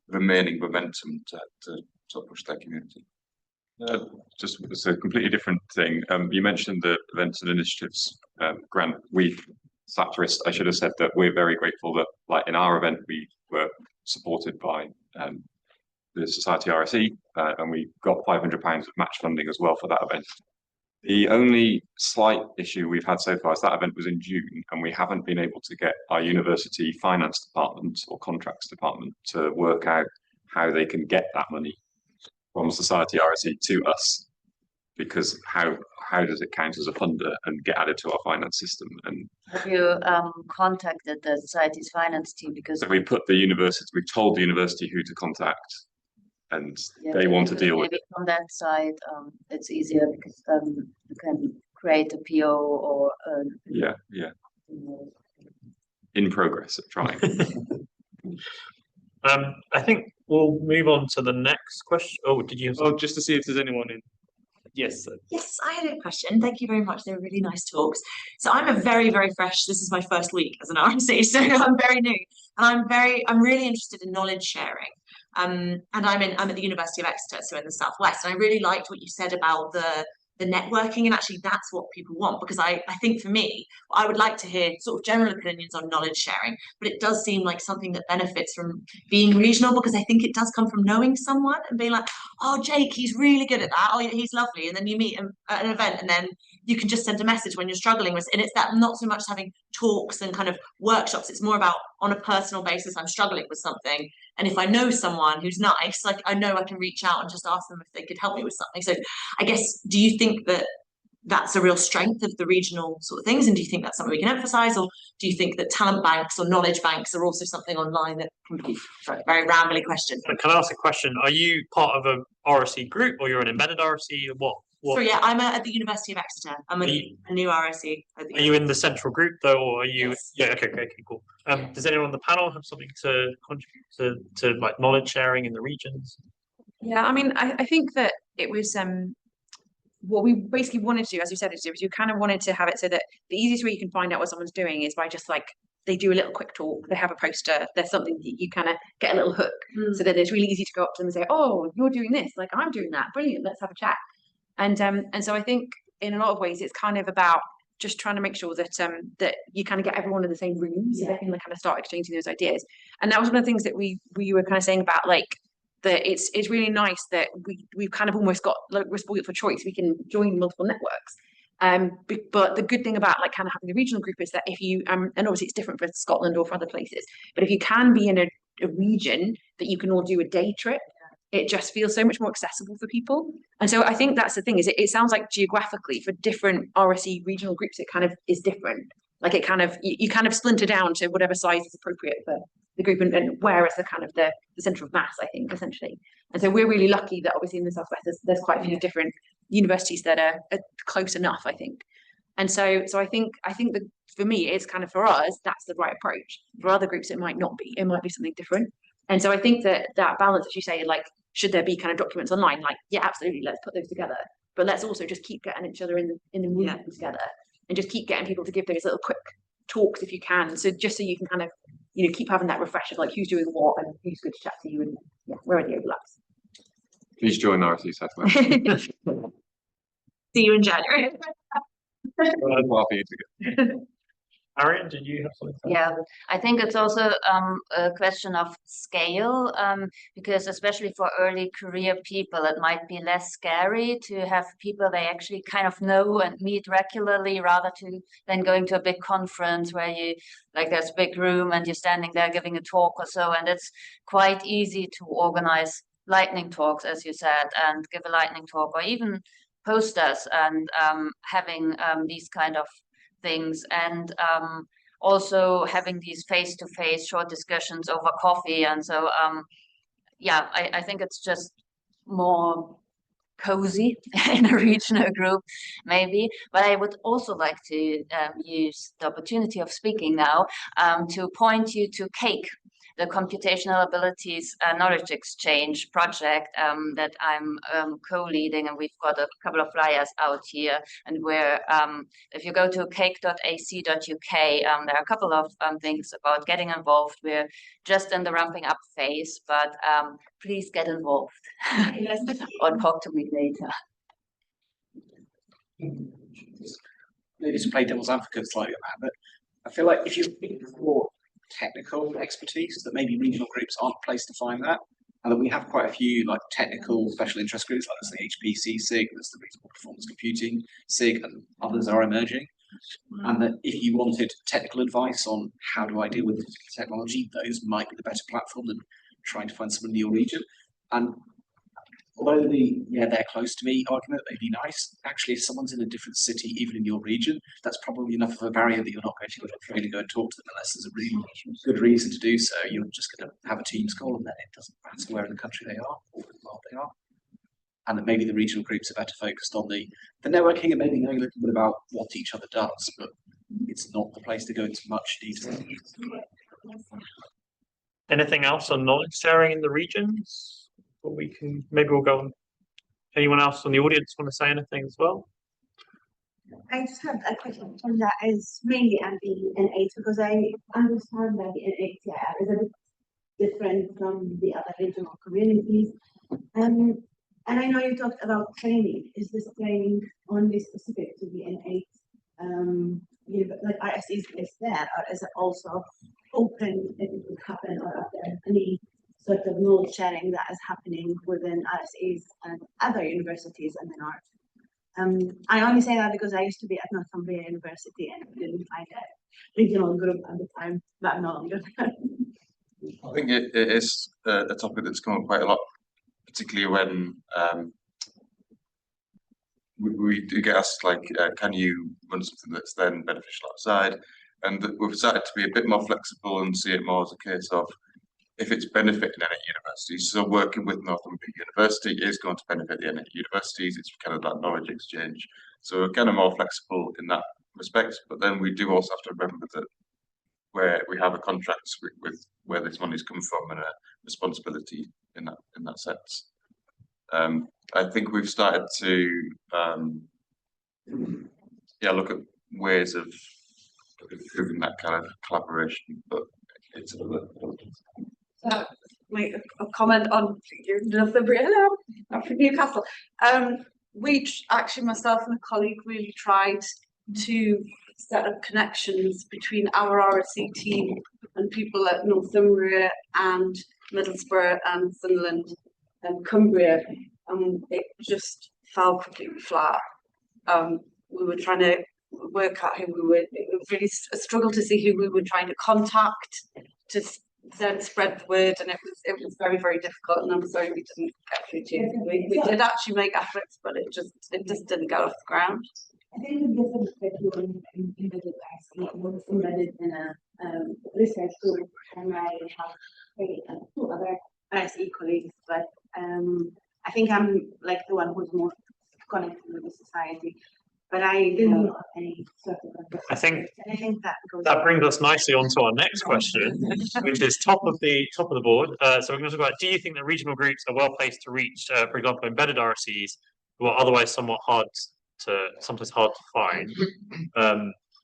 remaining momentum to sort of push their community. Just it's a completely different thing. You mentioned the events and initiatives grant. I should have said that we're very grateful that, like in our event, we were supported by the Society RSE, and we got £500 of match funding as well for that event. The only slight issue we've had so far is that event was in June, and we haven't been able to get our university finance department or contracts department to work out how they can get that money from Society RSE to us, because how does it count as a funder and get added to our finance system? And have you contacted the society's finance team? Because so we told the university who to contact, and they want to deal with it. From that side, it's easier because you can create a PO or yeah. In progress of trying. I think we'll move on to the next question. Oh, did you? Oh, just to see if there's anyone in. Yes. Sir. Yes, I had a question. Thank you very much. They were really nice talks. So I'm a very, very fresh. This is my first week as an RSE, so I'm very new, and I'm really interested in knowledge sharing. And I'm at the University of Exeter, so in the southwest. And I really liked what you said about the networking, and actually that's what people want, because I think for me, I would like to hear sort of general opinions on knowledge sharing, but it does seem like something that benefits from being regional, because I think it does come from knowing someone and being like, oh, Jake, he's really good at that, oh, he's lovely, and then you meet him at an event, and then you can just send a message when you're struggling with, and it's that not so much having talks and kind of workshops, it's more about on a personal basis, I'm struggling with something, and if I know someone who's nice, like I know I can reach out and just ask them if they could help me with something. So I guess, do you think that that's a real strength of the regional sort of things, and do you think that's something we can emphasize, or do you think that talent banks or knowledge banks are also something online that can be very rambly question? Can I ask a question? Are you part of a RSE group, or you're an embedded RSE, or what? So yeah, I'm at the University of Exeter. I'm a new RSE. Are you in the central group though, or are you? Yes. Yeah. Okay. Cool. Does anyone on the panel have something to contribute to like knowledge sharing in the regions? Yeah, I mean, I think that it was what we basically wanted to do, as you said, is you kind of wanted to have it so that the easiest way you can find out what someone's doing is by just like they do a little quick talk, they have a poster, there's something that you kind of get a little hook, so that it's really easy to go up to them and say, oh, you're doing this, like I'm doing that, brilliant, let's have a chat. And so I think in a lot of ways it's kind of about just trying to make sure that that you kind of get everyone in the same room, so they can kind of start exchanging those ideas. And that was one of the things that we were kind of saying about, like, that it's really nice that we've kind of almost got, like, we're spoiled for choice, we can join multiple networks. But the good thing about like kind of having a regional group is that if you and obviously it's different for Scotland or for other places, but if you can be in a region that you can all do a day trip, it just feels so much more accessible for people. And so I think that's the thing, is it sounds like geographically for different RSE regional groups, it kind of is different. Like it kind of, you kind of splinter down to whatever size is appropriate for the group, and where is the kind of the centre of mass, I think, essentially. And so we're really lucky that obviously in the southwest there's quite a few different universities that are close enough, I think. And so I think that for me, it's kind of, for us, that's the right approach. For other groups, it might not be. It might be something different. And so I think that balance, as you say, like, should there be kind of documents online? Like, yeah, absolutely, let's put those together. But let's also just keep getting each other in the room together, and just keep getting people to give those little quick talks if you can. So just so you can kind of, you know, keep having that refresh of like who's doing what and who's good to chat to you, and yeah, where are the overlaps. Please join RSE Southwest. See you in January. Well for you to go. Marion, did you have something to say? Yeah, I think it's also a question of scale, because especially for early career people, it might be less scary to have people they actually kind of know and meet regularly rather than going to a big conference where you like there's a big room and you're standing there giving a talk or so, and it's quite easy to organize lightning talks, as you said, and give a lightning talk or even posters and having these kind of things, and also having these face-to-face short discussions over coffee. And so yeah, I think it's just more cozy in a regional group maybe. But I would also like to use the opportunity of speaking now to point you to CAKE, the Computational Abilities Knowledge Exchange project that I'm co-leading, and we've got a couple of flyers out here. And where if you go to cake.ac.uk, there are a couple of things about getting involved. We're just in the ramping up phase, but please get involved or talk to me later. Maybe to play devil's advocate slightly on that, but I feel like if you're looking for technical expertise, that maybe regional groups aren't a place to find that, and that we have quite a few like technical special interest groups, like there's the HPC SIG, there's the Reasonable Performance Computing SIG, and others are emerging. And that if you wanted technical advice on how do I deal with this technology, those might be the better platform than trying to find someone in your region. And although they're close to me argument may be nice, actually if someone's in a different city, even in your region, that's probably enough of a barrier that you're not going to be afraid to go and talk to them unless there's a really good reason to do so. You're just going to have a Teams call, and then it doesn't matter where in the country they are or where they are. And that maybe the regional groups are better focused on the networking and maybe knowing a little bit about what each other does, but it's not the place to go into much detail. Anything else on knowledge sharing in the regions? Or maybe we'll go on. Anyone else on the audience want to say anything as well? I just have a question on that is mainly on the N8, because I understand that the N8 is a bit different from the other regional communities. And I know you talked about training. Is this training only specific to the N8? Like RSEs is there, or is it also open if it would happen, or are there any sort of knowledge sharing that is happening within RSEs and other universities in the north? I only say that because I used to be at Northumbria University and didn't find a regional group at the time, but I'm no longer there. I think it is a topic that's come up quite a lot, particularly when we do get asked, like, can you run something that's then beneficial outside? And we've started to be a bit more flexible and see it more as a case of if it's benefiting any universities. So working with Northumbria University is going to benefit the universities. It's kind of that knowledge exchange. So we're kind of more flexible in that respect. But then we do also have to remember that where we have a contract with where this money's come from and a responsibility in that sense. I think we've started to look at ways of improving that kind of collaboration, but it's a little. Make a comment on Northumbria. Hello, I'm from Newcastle. Actually, myself and a colleague really tried to set up connections between our RSE team and people at Northumbria and Middlesbrough and Sunderland and Cumbria. It just fell completely flat. We were trying to work out who we were. It was really a struggle to see who we were trying to contact to then spread the word, and it was very, very difficult. And I'm sorry we didn't get through to you. We did actually make efforts, but it just didn't get off the ground. I think the difference between embedded RSE was embedded in a research group, and I have two other RSE colleagues, but I think I'm like the one who's more connected with the society. But I didn't know any sort of. I think that that brings us nicely on to our next question, which is top of the board. So we're going to talk about: do you think that regional groups are well placed to reach, for example, embedded RSEs, who are otherwise sometimes hard to find?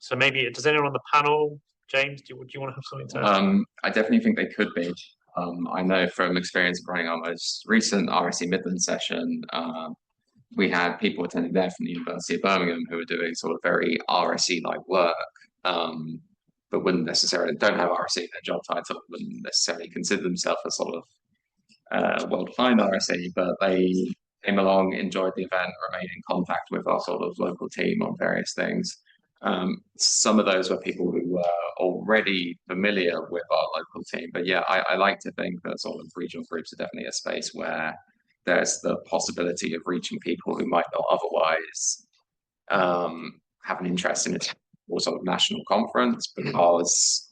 So maybe does anyone on the panel, James, do you want to have something to add? I definitely think they could be. I know from experience of running our most recent RSE Midland session, we had people attending there from the University of Birmingham who were doing sort of very RSE-like work. but wouldn't necessarily don't have RSE in their job title, wouldn't necessarily consider themselves a sort of well-defined RSE, but they came along, enjoyed the event, remained in contact with our sort of local team on various things. Some of those were people who were already familiar with our local team, but yeah, I like to think that sort of regional groups are definitely a space where there's the possibility of reaching people who might not otherwise have an interest in it or sort of national conference, because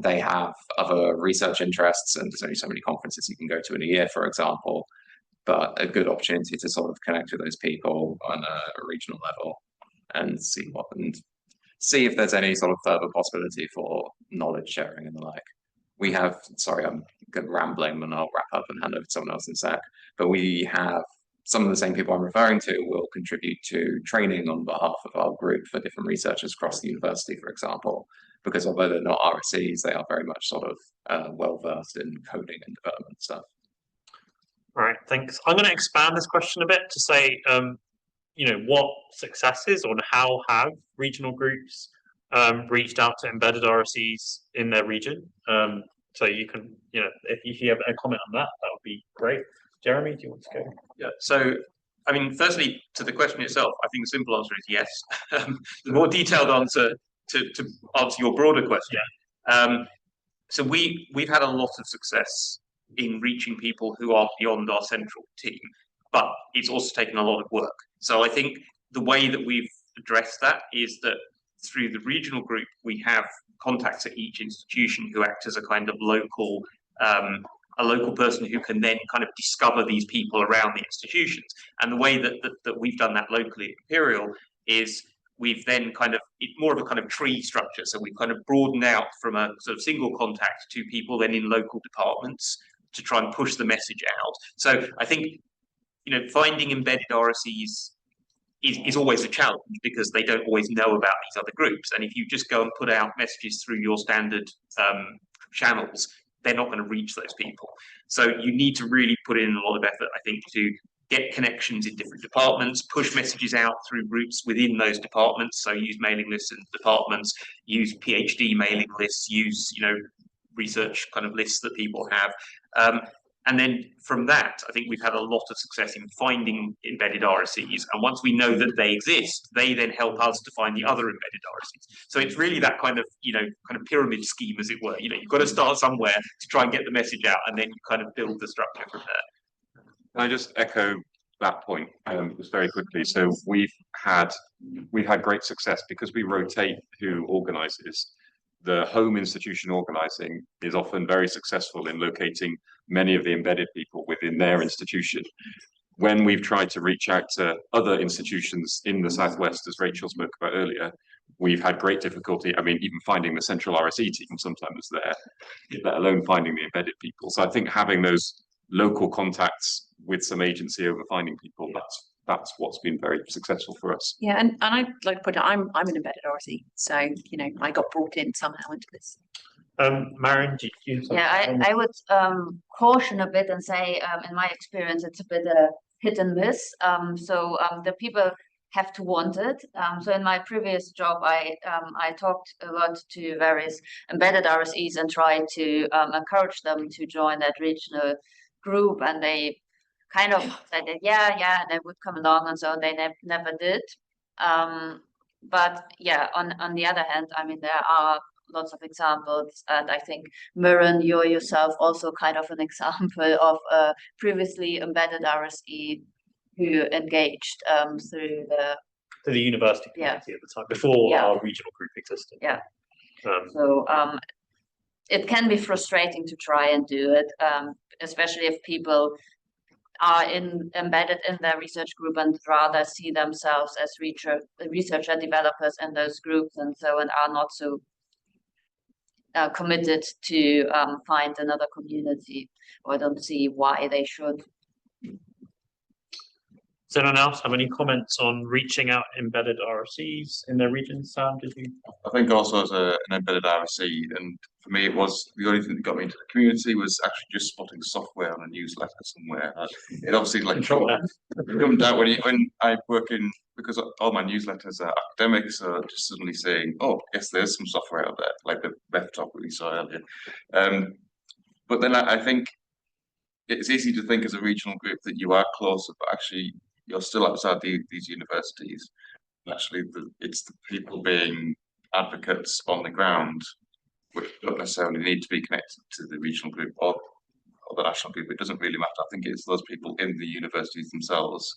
they have other research interests and there's only so many conferences you can go to in a year, for example, but a good opportunity to sort of connect with those people on a regional level and see if there's any sort of further possibility for knowledge sharing and the like. We have, sorry, I'm rambling and I'll wrap up and hand over to someone else in a sec, but we have some of the same people I'm referring to will contribute to training on behalf of our group for different researchers across the university, for example, because although they're not RSEs, they are very much sort of well-versed in coding and development stuff. All right, thanks. I'm going to expand this question a bit to say, what successes or how have regional groups reached out to embedded RSEs in their region? So you can, if you have a comment on that, that would be great. Jeremy, do you want to go? Yeah, so, I mean, firstly, to the question itself, I think the simple answer is yes. The more detailed answer to answer your broader question. So we've had a lot of success in reaching people who are beyond our central team, but it's also taken a lot of work. So I think the way that we've addressed that is that through the regional group, we have contacts at each institution who act as a kind of local person who can then kind of discover these people around the institutions. And the way that we've done that locally at Imperial is we've then kind of, it's more of a kind of tree structure. So we've kind of broadened out from a sort of single contact to people then in local departments to try and push the message out. So I think, finding embedded RSEs is always a challenge because they don't always know about these other groups. And if you just go and put out messages through your standard channels, they're not going to reach those people. So you need to really put in a lot of effort, I think, to get connections in different departments, push messages out through groups within those departments. So use mailing lists in departments, use PhD mailing lists, use, research kind of lists that people have. And then from that, I think we've had a lot of success in finding embedded RSEs. And once we know that they exist, they then help us to find the other embedded RSEs. So it's really that kind of, kind of pyramid scheme, as it were. You've got to start somewhere to try and get the message out, and then you kind of build the structure from there. Can I just echo that point just very quickly? So we've had great success because we rotate who organises. The home institution organising is often very successful in locating many of the embedded people within their institution. When we've tried to reach out to other institutions in the Southwest, as Rachel spoke about earlier, we've had great difficulty. I mean, even finding the central RSE team sometimes there, let alone finding the embedded people. So I think having those local contacts with some agency over finding people, that's what's been very successful for us. Yeah, and I'd like to put it, I'm an embedded RSE, so I got brought in somehow into this. Marion, do you? Yeah, I would caution a bit and say, in my experience, it's a bit hit and miss. So the people have to want it. So in my previous job, I talked a lot to various embedded RSEs and tried to encourage them to join that regional group, and they kind of said that, yeah, they would come along, and so they never did. But yeah, on the other hand, I mean, there are lots of examples, and I think Marion, you're yourself also kind of an example of a previously embedded RSE who engaged through the university community at the time, before our regional group existed. Yeah. So it can be frustrating to try and do it, especially if people are embedded in their research group and rather see themselves as researcher developers in those groups, and so and are not so committed to find another community, or don't see why they should. Does anyone else have any comments on reaching out embedded RSEs in their region? Sam, did you? I think also as an embedded RSE, and for me it was the only thing that got me into the community was actually just spotting software on a newsletter somewhere. It obviously like jumped out when I work in, because all my newsletters are academic, so just suddenly saying, oh yes, there's some software out there, like the Ref talk that we saw earlier. But then I think it's easy to think as a regional group that you are closer, but actually you're still outside these universities. Actually, it's the people being advocates on the ground, which don't necessarily need to be connected to the regional group or the national group. It doesn't really matter. I think it's those people in the universities themselves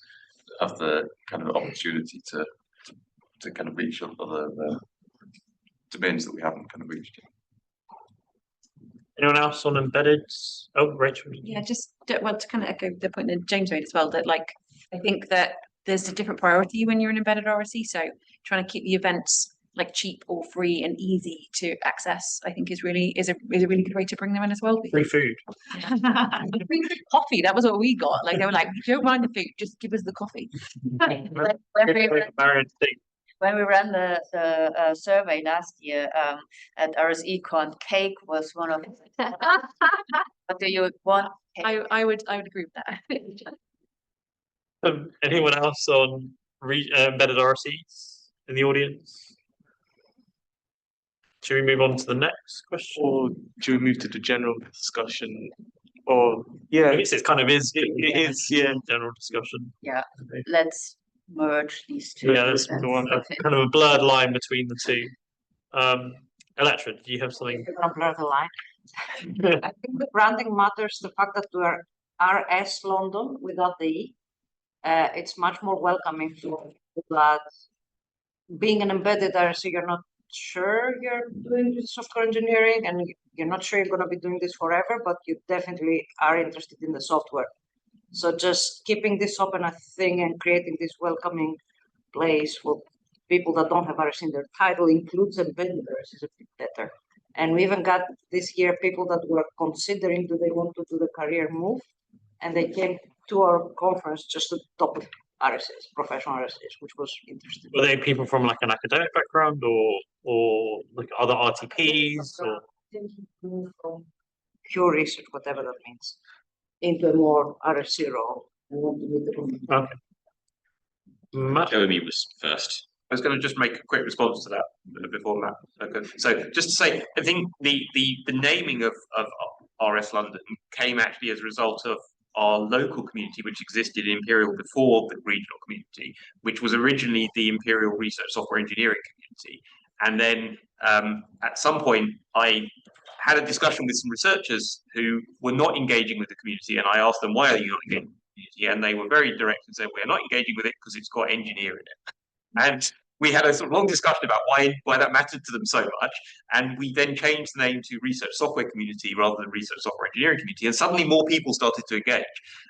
that have the kind of opportunity to kind of reach other domains that we haven't kind of reached yet. Anyone else on embedded? Oh, Rachel. Yeah, just well, to kind of echo the point that James made as well, that like I think that there's a different priority when you're an embedded RSE. So trying to keep the events like cheap or free and easy to access, I think is a really good way to bring them in as well. Free food. Free coffee, that was what we got. Like they were like, we don't mind the food, just give us the coffee. When we ran the survey last year at RSECon, cake was one of. What do you want? I would agree with that. Anyone else on embedded RSEs in the audience? Should we move on to the next question? Or should we move to the general discussion? Or yeah, I guess it kind of is. It is, yeah. General discussion. Yeah, let's merge these two. Yeah, there's the one, kind of a blurred line between the two. Electra, do you have something? You're gonna blur the line. I think the branding matters. The fact that we're RS London without the E, it's much more welcoming to that. Being an embedded RSE, you're not sure you're doing software engineering, and you're not sure you're going to be doing this forever, but you definitely are interested in the software. So just keeping this open, I think, and creating this welcoming place for people that don't have RSE in their title includes embedded RSE is a bit better. And we even got this year people that were considering do they want to do the career move, and they came to our conference just to talk with RSEs, professional RSEs, which was interesting. Were they people from like an academic background or like other RTPs or from pure research, whatever that means, into a more RSE role. Okay. Matt? Jeremy was first. I was going to just make a quick response to that before Matt. Okay. So just to say, I think the naming of RS London came actually as a result of our local community, which existed in Imperial before the regional community, which was originally the Imperial Research Software Engineering community. And then at some point, I had a discussion with some researchers who were not engaging with the community, and I asked them, why are you not engaging with the community? And they were very direct and said, we're not engaging with it because it's got engineer in it. And we had a sort of long discussion about why that mattered to them so much. And we then changed the name to Research Software Community rather than Research Software Engineering Community. And suddenly more people started to engage.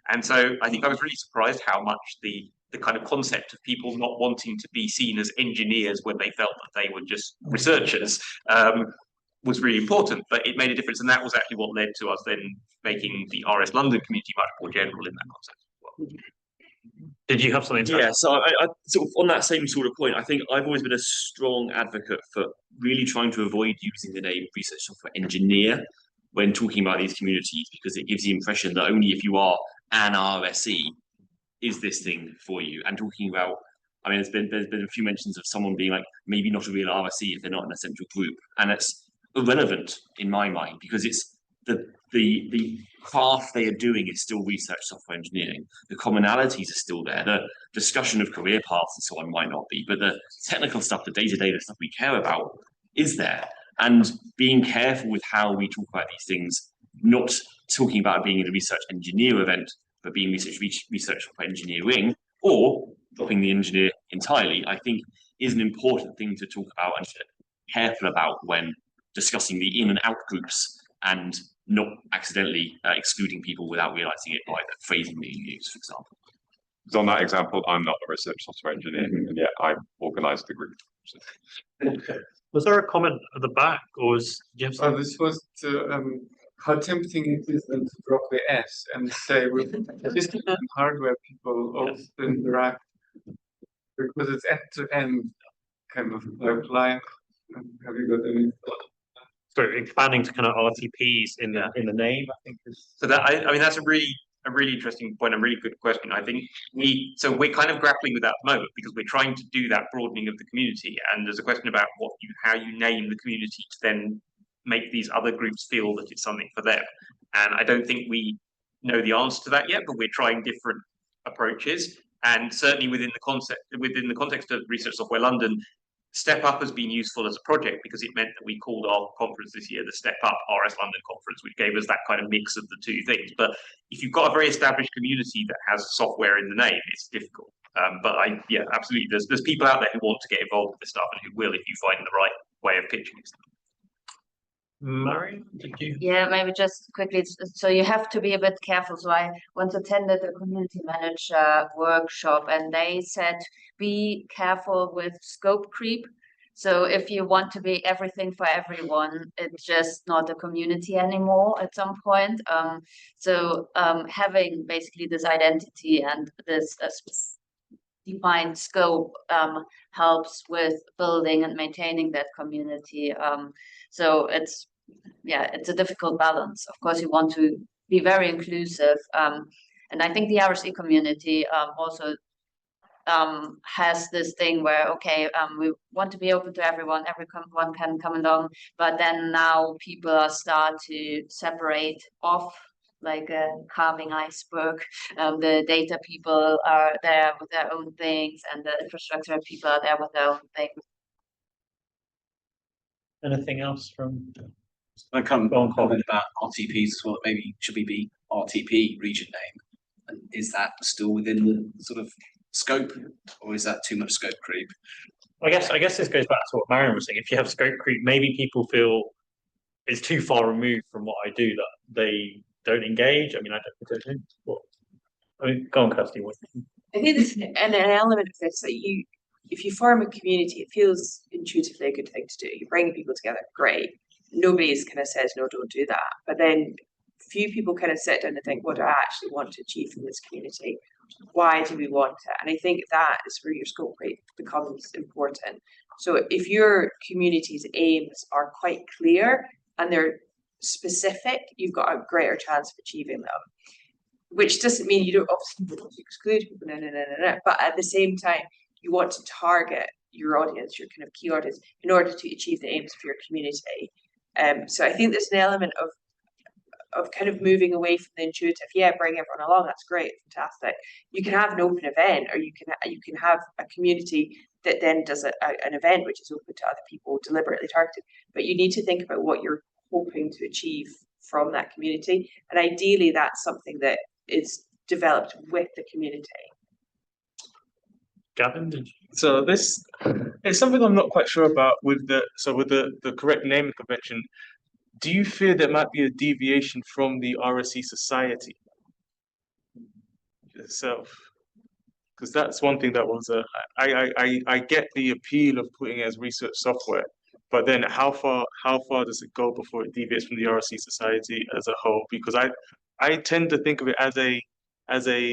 And so I think I was really surprised how much the kind of concept of people not wanting to be seen as engineers when they felt that they were just researchers was really important. But it made a difference. And that was actually what led to us then making the RS London community much more general in that concept as well. Did you have something to Yeah, so I sort of on that same sort of point, I think I've always been a strong advocate for really trying to avoid using the name research software engineer when talking about these communities, because it gives the impression that only if you are an RSE is this thing for you. And talking about, I mean, there's been a few mentions of someone being like maybe not a real RSE if they're not in a central group, and it's irrelevant in my mind because it's the craft they are doing is still research software engineering. The commonalities are still there. The discussion of career paths and so on might not be, but the technical stuff, the day-to-day, the stuff we care about is there. And being careful with how we talk about these things, not talking about being in a research engineer event, but being research software engineering, or dropping the engineer entirely, I think is an important thing to talk about and to be careful about when discussing the in and out groups and not accidentally excluding people without realizing it by the phrasing that you use, for example. So on that example, I'm not a research software engineer, and yet I organised the group. So. Was there a comment at the back, or was this was to how tempting it is then to drop the S and say with system and hardware people also interact because it's end to end kind of pipeline. Have you got any thoughts? So expanding to kind of RTPs in the name, I think is. So that I mean that's a really interesting point, a really good question. I think we're kind of grappling with that at the moment because we're trying to do that broadening of the community, and there's a question about how you name the community to then make these other groups feel that it's something for them. And I don't think we know the answer to that yet, but we're trying different approaches. And certainly within the context of Research Software London, Step Up has been useful as a project because it meant that we called our conference this year the Step Up RS London Conference, which gave us that kind of mix of the two things. But if you've got a very established community that has software in the name, it's difficult. But yeah, absolutely. There's people out there who want to get involved with this stuff and who will if you find the right way of pitching it. Marion, did you? Yeah, maybe just quickly. So you have to be a bit careful. So I once attended a community manager workshop, and they said, be careful with scope creep. So if you want to be everything for everyone, it's just not a community anymore at some point. Having basically this identity and this defined scope helps with building and maintaining that community. So it's a difficult balance. Of course, you want to be very inclusive, and I think the RSE community also has this thing where we want to be open to everyone. Everyone can come along, but then now people start to separate off like a calming iceberg. The data people are there with their own things, and the infrastructure people are there with their own things. Anything else from? I can't comment about RTPs as well. Maybe should we be RTP region name? And is that still within the sort of scope, or is that too much scope creep? I guess this goes back to what Marion was saying. If you have scope creep, maybe people feel it's too far removed from what I do that they don't engage. I mean, I don't know what. I mean, go on, Kirsty. What? I think there's an element of this that if you form a community, it feels intuitively a good thing to do. You bring people together, great. Nobody's kind of says, no, don't do that. But then few people kind of sit down and think, what do I actually want to achieve from this community? Why do we want it? And I think that is where your scope rate becomes important. So if your community's aims are quite clear and they're specific, you've got a greater chance of achieving them. Which doesn't mean you don't obviously want to exclude people, no. But at the same time, you want to target your audience, your kind of key audience, in order to achieve the aims of your community. So I think there's an element of kind of moving away from the intuitive. Yeah, bring everyone along. That's great, fantastic. You can have an open event, or you can have a community that then does an event which is open to other people, deliberately targeted. But you need to think about what you're hoping to achieve from that community, and ideally, that's something that is developed with the community. Gavin, did you? So this is something I'm not quite sure about with the correct naming convention. Do you fear there might be a deviation from the RSE society itself? Because that's one thing that was I get the appeal of putting it as research software, but then how far does it go before it deviates from the RSE society as a whole? Because I tend to think of it as a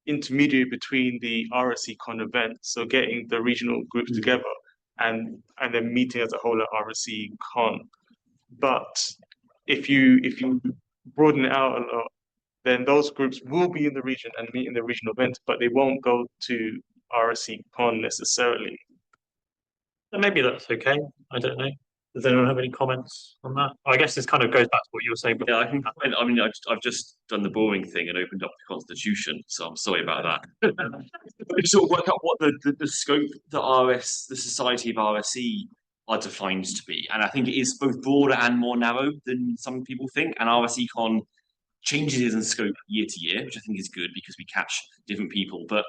intermediary between the RSE Con event, so getting the regional groups together and then meeting as a whole at RSE Con. But if you broaden it out a lot, then those groups will be in the region and meet in the regional events, but they won't go to RSE Con necessarily. And maybe that's okay. I don't know. Does anyone have any comments on that? I guess this kind of goes back to what you were saying before. Yeah, I can comment. I mean, I've just done the boring thing and opened up the Constitution, so I'm sorry about that. But sort of work out what the scope the Society of RSE are defined to be, and I think it is both broader and more narrow than some people think. And RSE Con changes in scope year to year, which I think is good because we catch different people. But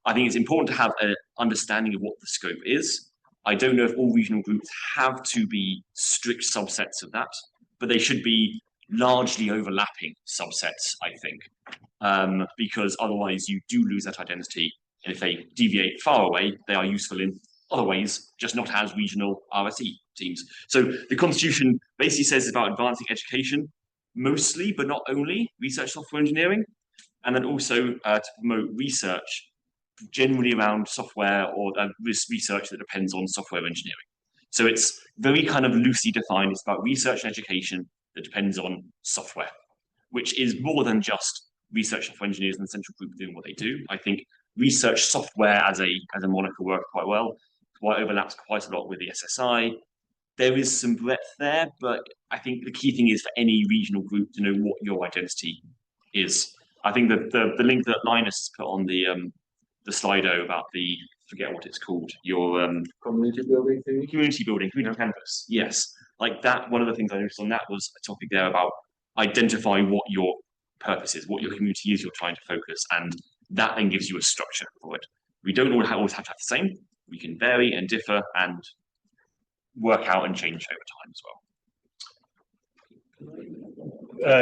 I think it's important to have an understanding of what the scope is. I don't know if all regional groups have to be strict subsets of that, but they should be largely overlapping subsets, I think, because otherwise you do lose that identity. And if they deviate far away, they are useful in other ways, just not as regional RSE teams. So the Constitution basically says it's about advancing education, mostly, but not only, research software engineering, and then also to promote research generally around software or research that depends on software engineering. So it's very kind of loosely defined. It's about research and education that depends on software, which is more than just research software engineers in the central group doing what they do. I think research software as a moniker works quite well. It overlaps quite a lot with the SSI. There is some breadth there, but I think the key thing is for any regional group to know what your identity is. I think that the link that Linus has put on the Slido about the, forget what it's called, your community building canvas. Yes, like that. One of the things I noticed on that was a topic there about identifying what your purpose is, what your community is you're trying to focus, and that then gives you a structure for it. We don't always have to have the same. We can vary and differ and work out and change over time as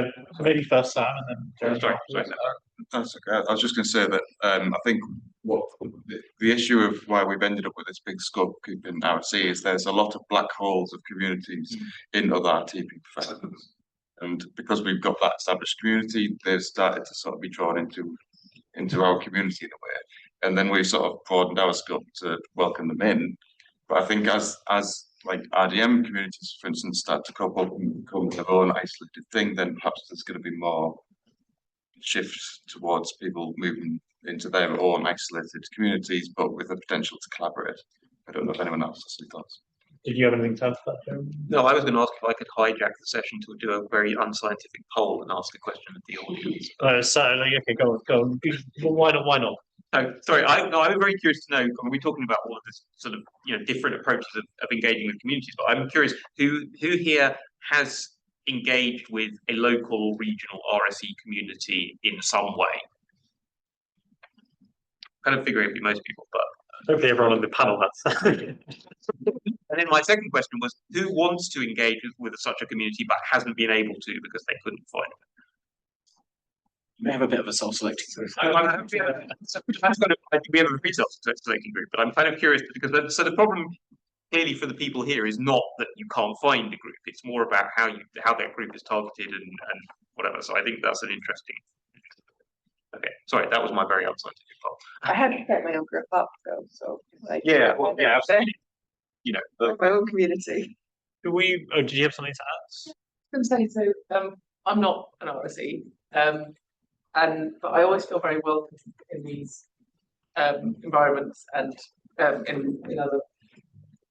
well. Maybe first Sam and then Sorry. That's okay. I was just going to say that I think what the issue of why we've ended up with this big scope keeping RSE is there's a lot of black holes of communities in other RTP professions. And because we've got that established community, they've started to sort of be drawn into our community in a way. And then we sort of broadened our scope to welcome them in. But I think as like RDM communities, for instance, start to crop up and become their own isolated thing, then perhaps there's going to be more shift towards people moving into their own isolated communities, but with the potential to collaborate. I don't know if anyone else has any thoughts. Did you have anything to add to that, Jeremy? No, I was going to ask if I could hijack the session to do a very unscientific poll and ask a question of the audience. Okay, go on. Why not? Why not? Oh, sorry. I'm very curious to know. We're talking about all of this sort of different approaches of engaging with communities, but I'm curious who here has engaged with a local or regional RSE community in some way. Kind of figure it'd be most people, but hopefully everyone on the panel has. And then my second question was, who wants to engage with such a community but hasn't been able to because they couldn't find it? You may have a bit of a self-selecting group. We have a free self-selecting group, but I'm kind of curious because the problem clearly for the people here is not that you can't find a group. It's more about how that group is targeted and whatever. So I think that's an interesting. Okay, sorry, that was my very unscientific part. I had to set my own group up though, so like I'm saying, my own community. Did you have something to add? I was going to say, so I'm not an RSE, but I always feel very welcome in these environments and in other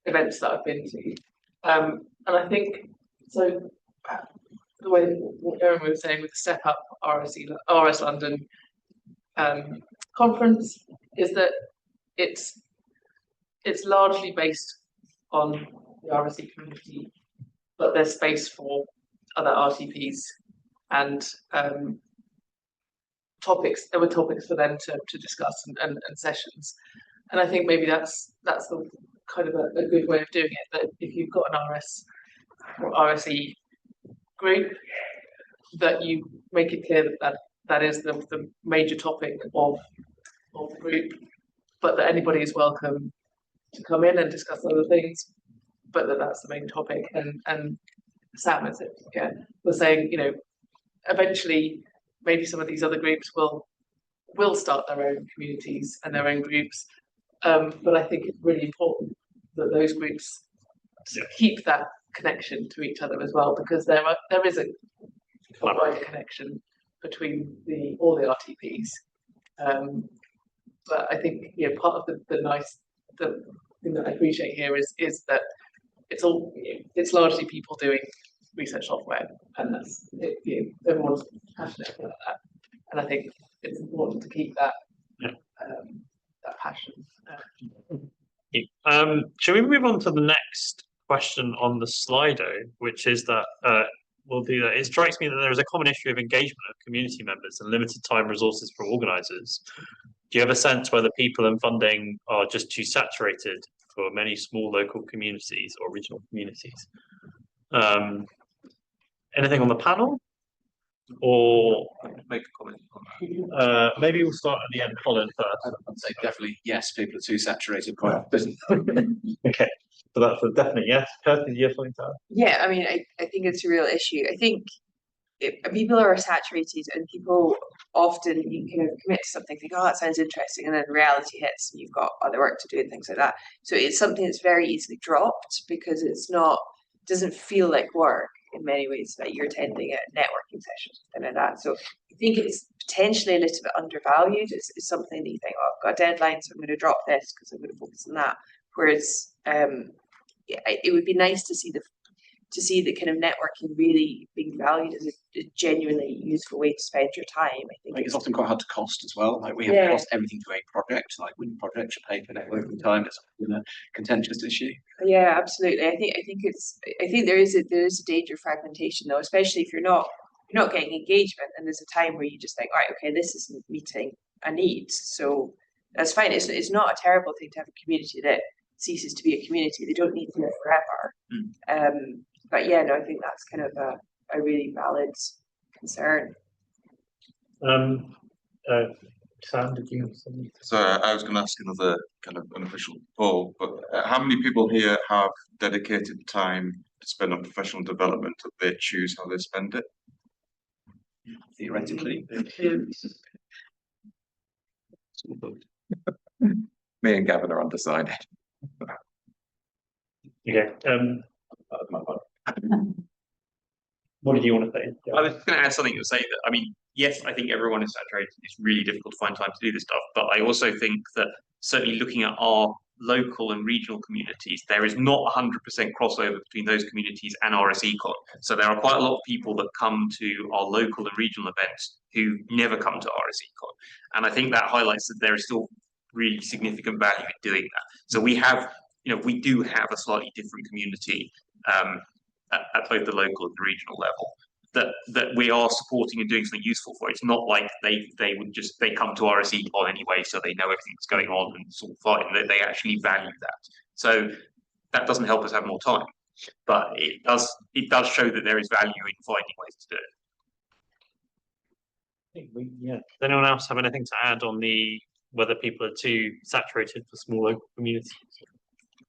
events that I've been to. And I think so. The way what Erin was saying with the Step Up RS London conference is that it's largely based on the RSE community, but there's space for other RTPs and topics. There were topics for them to discuss and sessions, and I think maybe that's the kind of a good way of doing it. That if you've got an RS or RSE group, that you make it clear that is the major topic of the group, but that anybody is welcome to come in and discuss other things, but that's the main topic. And Sam was saying, eventually maybe some of these other groups will start their own communities and their own groups, but I think it's really important that those groups keep that connection to each other as well, because there is a wider connection between all the RTPs. But I think part of the thing that I appreciate here is that it's largely people doing research software, and that's everyone's passionate about that, and I think it's important to keep that that passion. Shall we move on to the next question on the Slido, which is that we'll do that. It strikes me that there is a common issue of engagement of community members and limited time resources for organisers. Do you have a sense whether people and funding are just too saturated for many small local communities or regional communities? Anything on the panel? Or make a comment on that. Maybe we'll start at the end, Colin first. I'd say definitely yes, people are too saturated. Okay, so that's a definite yes. Kirsty, do you have something to add? Yeah, I mean, I think it's a real issue. I think people are saturated, and people often you kind of commit to something, think, oh, that sounds interesting, and then reality hits, and you've got other work to do and things like that. So it's something that's very easily dropped because it's not doesn't feel like work in many ways. Like you're attending a networking session, something like that. So I think it's potentially a little bit undervalued. It's something that you think, oh, I've got a deadline, so I'm going to drop this because I'm going to focus on that. Whereas it would be nice to see the kind of networking really being valued as a genuinely useful way to spend your time. I think it's often quite hard to cost as well. Like we have to cost everything to a project. Like when projects are paid for networking time, it's a contentious issue. Yeah, absolutely. I think there is a danger of fragmentation though, especially if you're not getting engagement, and there's a time where you just think, all right, okay, this isn't meeting a need, so that's fine. It's not a terrible thing to have a community that ceases to be a community. They don't need to live forever. But yeah, no, I think that's kind of a really valid concern. Sam, did you have something? So I was going to ask another kind of unofficial poll, but how many people here have dedicated time to spend on professional development that they choose how they spend it? Theoretically. Me and Gavin are undecided. Okay. What did you want to say? I was going to add something to say that, I mean, yes, I think everyone is saturated. It's really difficult to find time to do this stuff. But I also think that certainly looking at our local and regional communities, there is not 100% crossover between those communities and RSECon. So there are quite a lot of people that come to our local and regional events who never come to RSECon. And I think that highlights that there is still really significant value in doing that. So we have, we do have a slightly different community at both the local and the regional level that we are supporting and doing something useful for. It's not like they come to RSECon anyway, so they know everything that's going on and it's all fine. They actually value that. So that doesn't help us have more time, but it does show that there is value in finding ways to do it. Yeah. Does anyone else have anything to add on whether people are too saturated for small local communities?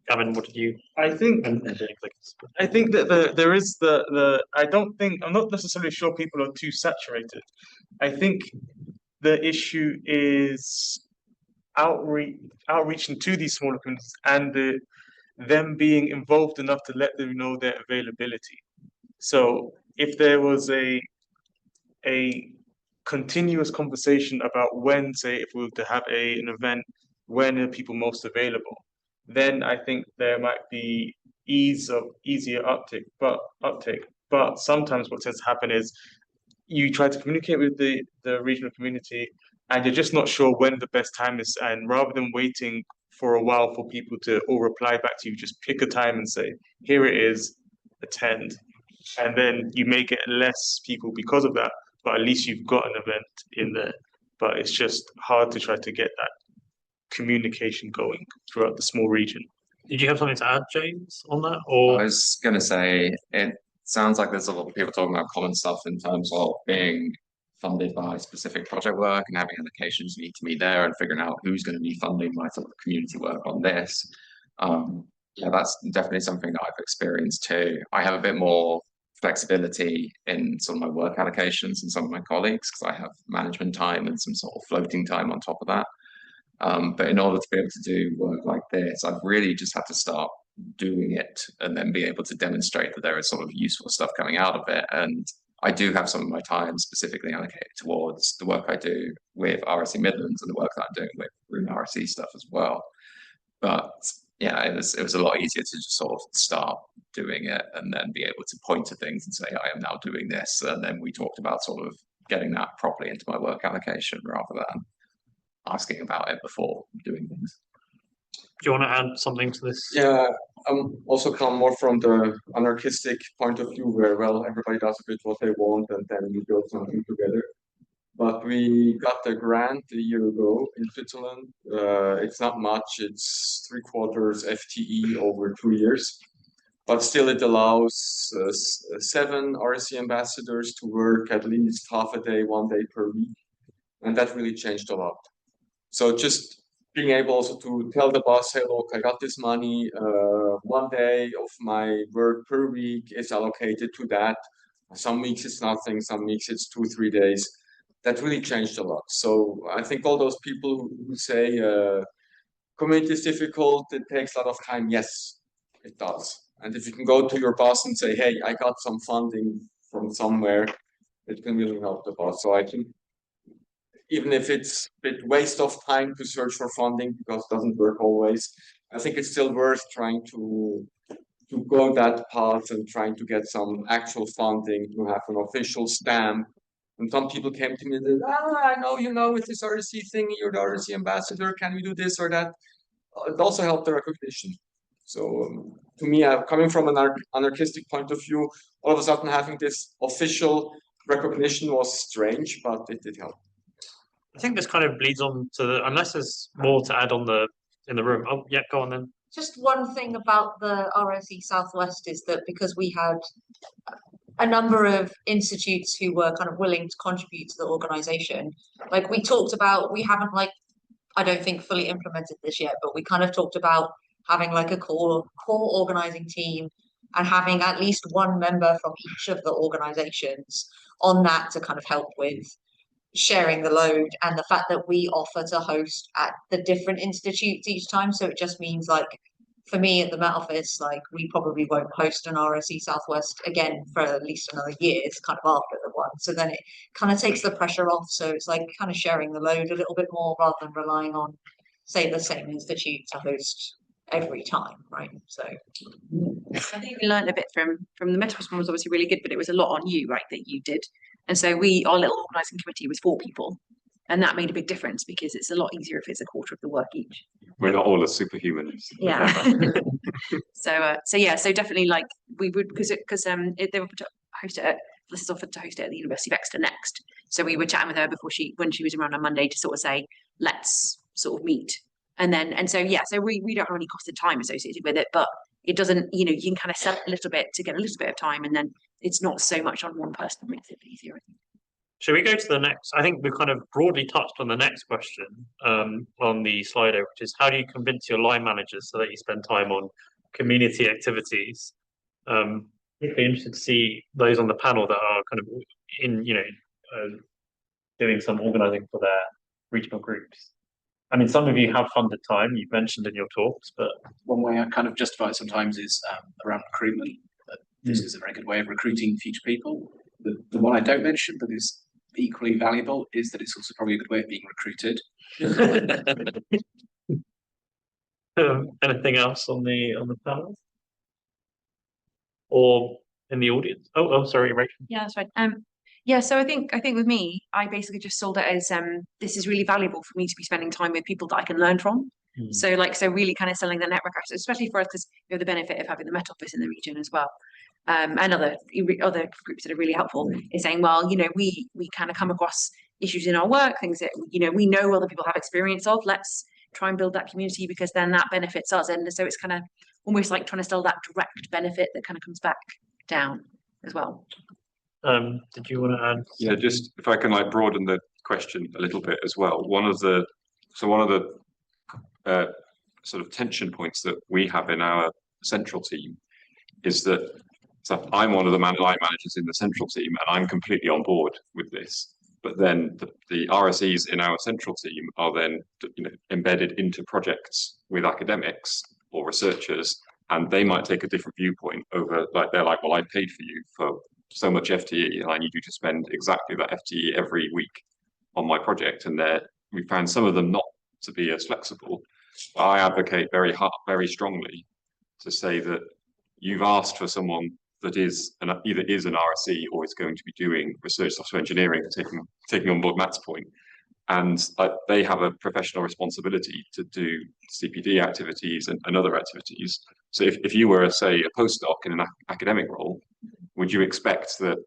Gavin, what did you? I think that there is I'm not necessarily sure people are too saturated. I think the issue is outreaching to these smaller communities and them being involved enough to let them know their availability. So if there was a continuous conversation about when, say, if we were to have an event, when are people most available, then I think there might be easier uptake. But sometimes what tends to happen is you try to communicate with the regional community and you're just not sure when the best time is. And rather than waiting for a while for people to all reply back to you, just pick a time and say, here it is, attend. And then you may get less people because of that, but at least you've got an event in there. But it's just hard to try to get that communication going throughout the small region. Did you have something to add, James, on that? Or I was going to say, it sounds like there's a lot of people talking about common stuff in terms of being funded by specific project work and having allocations you need to meet there and figuring out who's going to be funding my sort of community work on this. Yeah, that's definitely something that I've experienced too. I have a bit more flexibility in some of my work allocations and some of my colleagues because I have management time and some sort of floating time on top of that. But in order to be able to do work like this, I've really just had to start doing it and then be able to demonstrate that there is sort of useful stuff coming out of it. And I do have some of my time specifically allocated towards the work I do with RSE Midlands and the work that I'm doing with room RSE stuff as well. But yeah, it was a lot easier to just sort of start doing it and then be able to point to things and say, I am now doing this. And then we talked about sort of getting that properly into my work allocation rather than asking about it before doing things. Do you want to add something to this? Yeah, also come more from the anarchistic point of view where, well, everybody does a bit what they want and then we build something together. But we got the grant a year ago in Switzerland. It's not much, it's 3/4 FTE over 2 years. But still it allows 7 RSE ambassadors to work at least half a day, 1 day per week. And that really changed a lot. So just being able also to tell the boss, hey, look, I got this money, 1 day of my work per week is allocated to that. Some weeks it's nothing, some weeks it's 2-3 days. That really changed a lot. So I think all those people who say community is difficult, it takes a lot of time. Yes, it does. And if you can go to your boss and say, hey, I got some funding from somewhere, it can really help the boss. So I think even if it's a bit waste of time to search for funding because it doesn't work always, I think it's still worth trying to go that path and trying to get some actual funding, to have an official stamp. And some people came to me and said, I know, with this RSE thing, you're the RSE ambassador, can we do this or that? It also helped the recognition. So to me, coming from an anarchistic point of view, all of a sudden having this official recognition was strange, but it did help. I think this kind of bleeds on to unless there's more to add in the room. Oh, yeah, go on then. Just one thing about the RSE Southwest is that because we had a number of institutes who were kind of willing to contribute to the organization, like we talked about, we haven't I don't think fully implemented this yet, but we kind of talked about having like a core organizing team and having at least one member from each of the organizations on that to kind of help with sharing the load, and the fact that we offer to host at the different institutes each time. So it just means for me at the Met Office, we probably won't host an RSE Southwest again for at least another year. It's kind of after the one. So then it kind of takes the pressure off. So it's kind of sharing the load a little bit more rather than relying on, say, the same institute to host every time, right? So I think we learned a bit from the Met Office one was obviously really good, but it was a lot on you, right, that you did. And so our little organising committee was 4 people. And that made a big difference because it's a lot easier if it's a quarter of the work each. We're not all as superhuman. Yeah. So definitely we would, because they were this is offered to host it at the University of Exeter next. So we were chatting with her when she was around on Monday to sort of say, let's sort of meet. So we don't have any cost of time associated with it, but it doesn't, you can kind of sell it a little bit to get a little bit of time, and then it's not so much on one person. It makes it easier, I think. Should we go to the next? I think we've kind of broadly touched on the next question on the Slido, which is how do you convince your line managers so that you spend time on community activities? I'd be interested to see those on the panel that are kind of doing some organising for their regional groups. I mean, some of you have funded time, you've mentioned in your talks, but... One way I kind of justify it sometimes is around recruitment. This is a very good way of recruiting future people. The one I don't mention that is equally valuable is that it's also probably a good way of being recruited. Anything else on the panel? Or in the audience? Oh, sorry, Rachel. Yeah, that's right. So I think with me, I basically just sold it as this is really valuable for me to be spending time with people that I can learn from. So really kind of selling the network, especially for us because we have the benefit of having the Met Office in the region as well. And other groups that are really helpful is saying, well, we kind of come across issues in our work, things that we know other people have experience of. Let's try and build that community because then that benefits us. And so it's kind of almost like trying to sell that direct benefit that kind of comes back down as well. Did you want to add? Yeah, just if I can broaden the question a little bit as well. One of the sort of tension points that we have in our central team is that I'm one of the line managers in the central team, and I'm completely on board with this. But then the RSEs in our central team are then embedded into projects with academics or researchers, and they might take a different viewpoint over they're like, well, I paid for you for so much FTE, and I need you to spend exactly that FTE every week on my project. And we found some of them not to be as flexible. I advocate very strongly to say that you've asked for someone that either is an RSE or is going to be doing research software engineering, taking on board Matt's point, and they have a professional responsibility to do CPD activities and other activities. So if you were, say, a postdoc in an academic role, would you expect to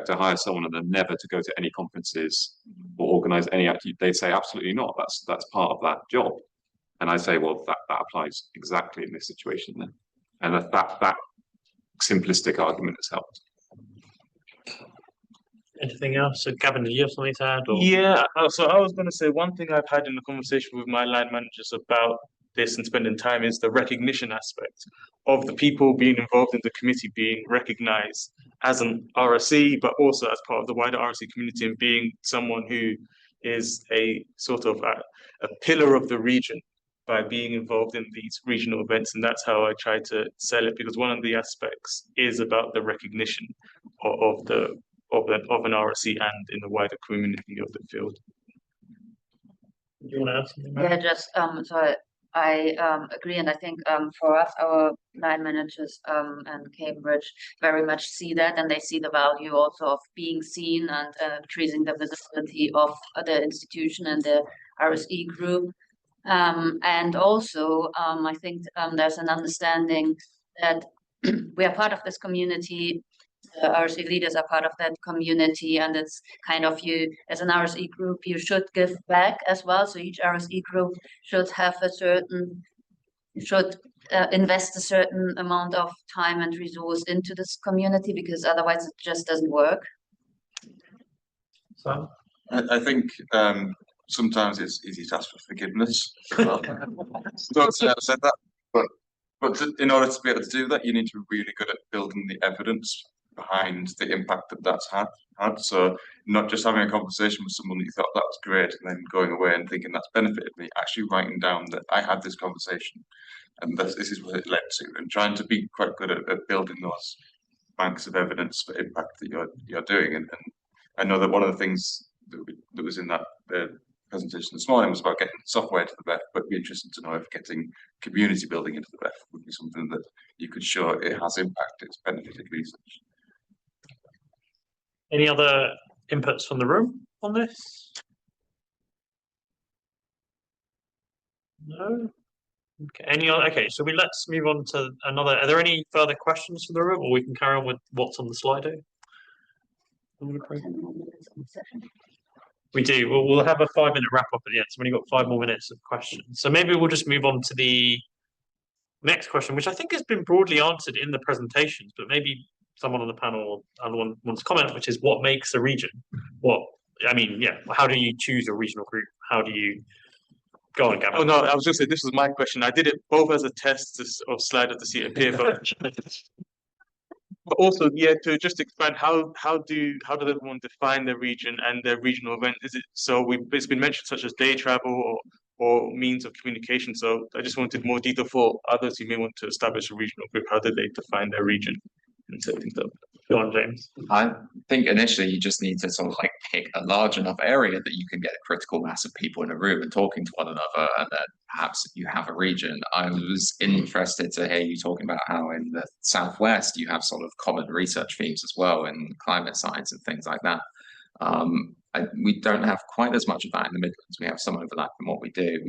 hire someone and then never to go to any conferences or organize any activity? They'd say absolutely not. That's part of that job. And I say, well, that applies exactly in this situation then. And that simplistic argument has helped. Anything else? So Gavin, did you have something to add? Or? Yeah, so I was going to say one thing I've had in the conversation with my line managers about this and spending time is the recognition aspect of the people being involved in the committee being recognized as an RSE, but also as part of the wider RSE community and being someone who is a sort of a pillar of the region by being involved in these regional events. And that's how I try to sell it, because one of the aspects is about the recognition of an RSE and in the wider community of the field. Do you want to add something? Yeah, just so I agree, and I think for us, our line managers and Cambridge very much see that, and they see the value also of being seen and increasing the visibility of the institution and the RSE group. And also, I think there's an understanding that we are part of this community. The RSE leaders are part of that community, and it's kind of you as an RSE group, you should give back as well. So each RSE group should have invest a certain amount of time and resource into this community, because otherwise it just doesn't work. So I think sometimes it's easy to ask for forgiveness. Don't say I said that, but in order to be able to do that, you need to be really good at building the evidence behind the impact that that's had. So not just having a conversation with someone that you thought that was great and then going away and thinking that's benefited me, actually writing down that I had this conversation and this is what it led to, and trying to be quite good at building those banks of evidence for impact that you're doing. And I know that one of the things that was in that presentation this morning was about getting software to the BEF, but it'd be interesting to know if getting community building into the BEF would be something that you could show it has impact, it's benefited research. any other inputs from the room on this? No? Okay, okay, so let's move on to another. Are there any further questions from the room, or we can carry on with what's on the Slido? We do. We'll have a 5-minute wrap up at the end. So we've only got 5 more minutes of questions. So maybe we'll just move on to the next question, which I think has been broadly answered in the presentations, but maybe someone on the panel wants to comment, which is what makes a region? How do you choose a regional group? How do you go on, Gavin? Oh no, I was just saying this was my question. I did it both as a test of Slido to see it appear, but also, yeah, to just expand, how does everyone define their region and their regional event? Is it so? It's been mentioned such as day travel or means of communication. So I just wanted more detail for others who may want to establish a regional group. How do they define their region and set things up? Go on, James. I think initially you just need to sort of like pick a large enough area that you can get a critical mass of people in a room and talking to one another, and then perhaps you have a region. I was interested to hear you talking about how in the Southwest you have sort of common research themes as well in climate science and things like that. We don't have quite as much of that in the Midlands. We have some overlap in what we do.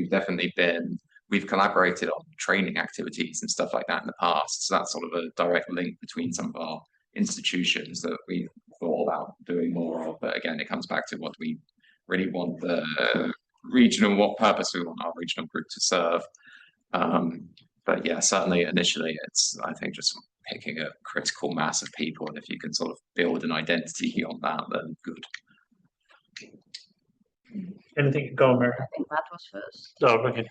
We've collaborated on training activities and stuff like that in the past. So that's sort of a direct link between some of our institutions that we thought about doing more of. But again, it comes back to what we really want the regional, what purpose we want our regional group to serve. But yeah, certainly initially it's, I think, just picking a critical mass of people, and if you can sort of build an identity on that, then good. Anything? Go on, Marion. I think Matt was first. Oh, okay.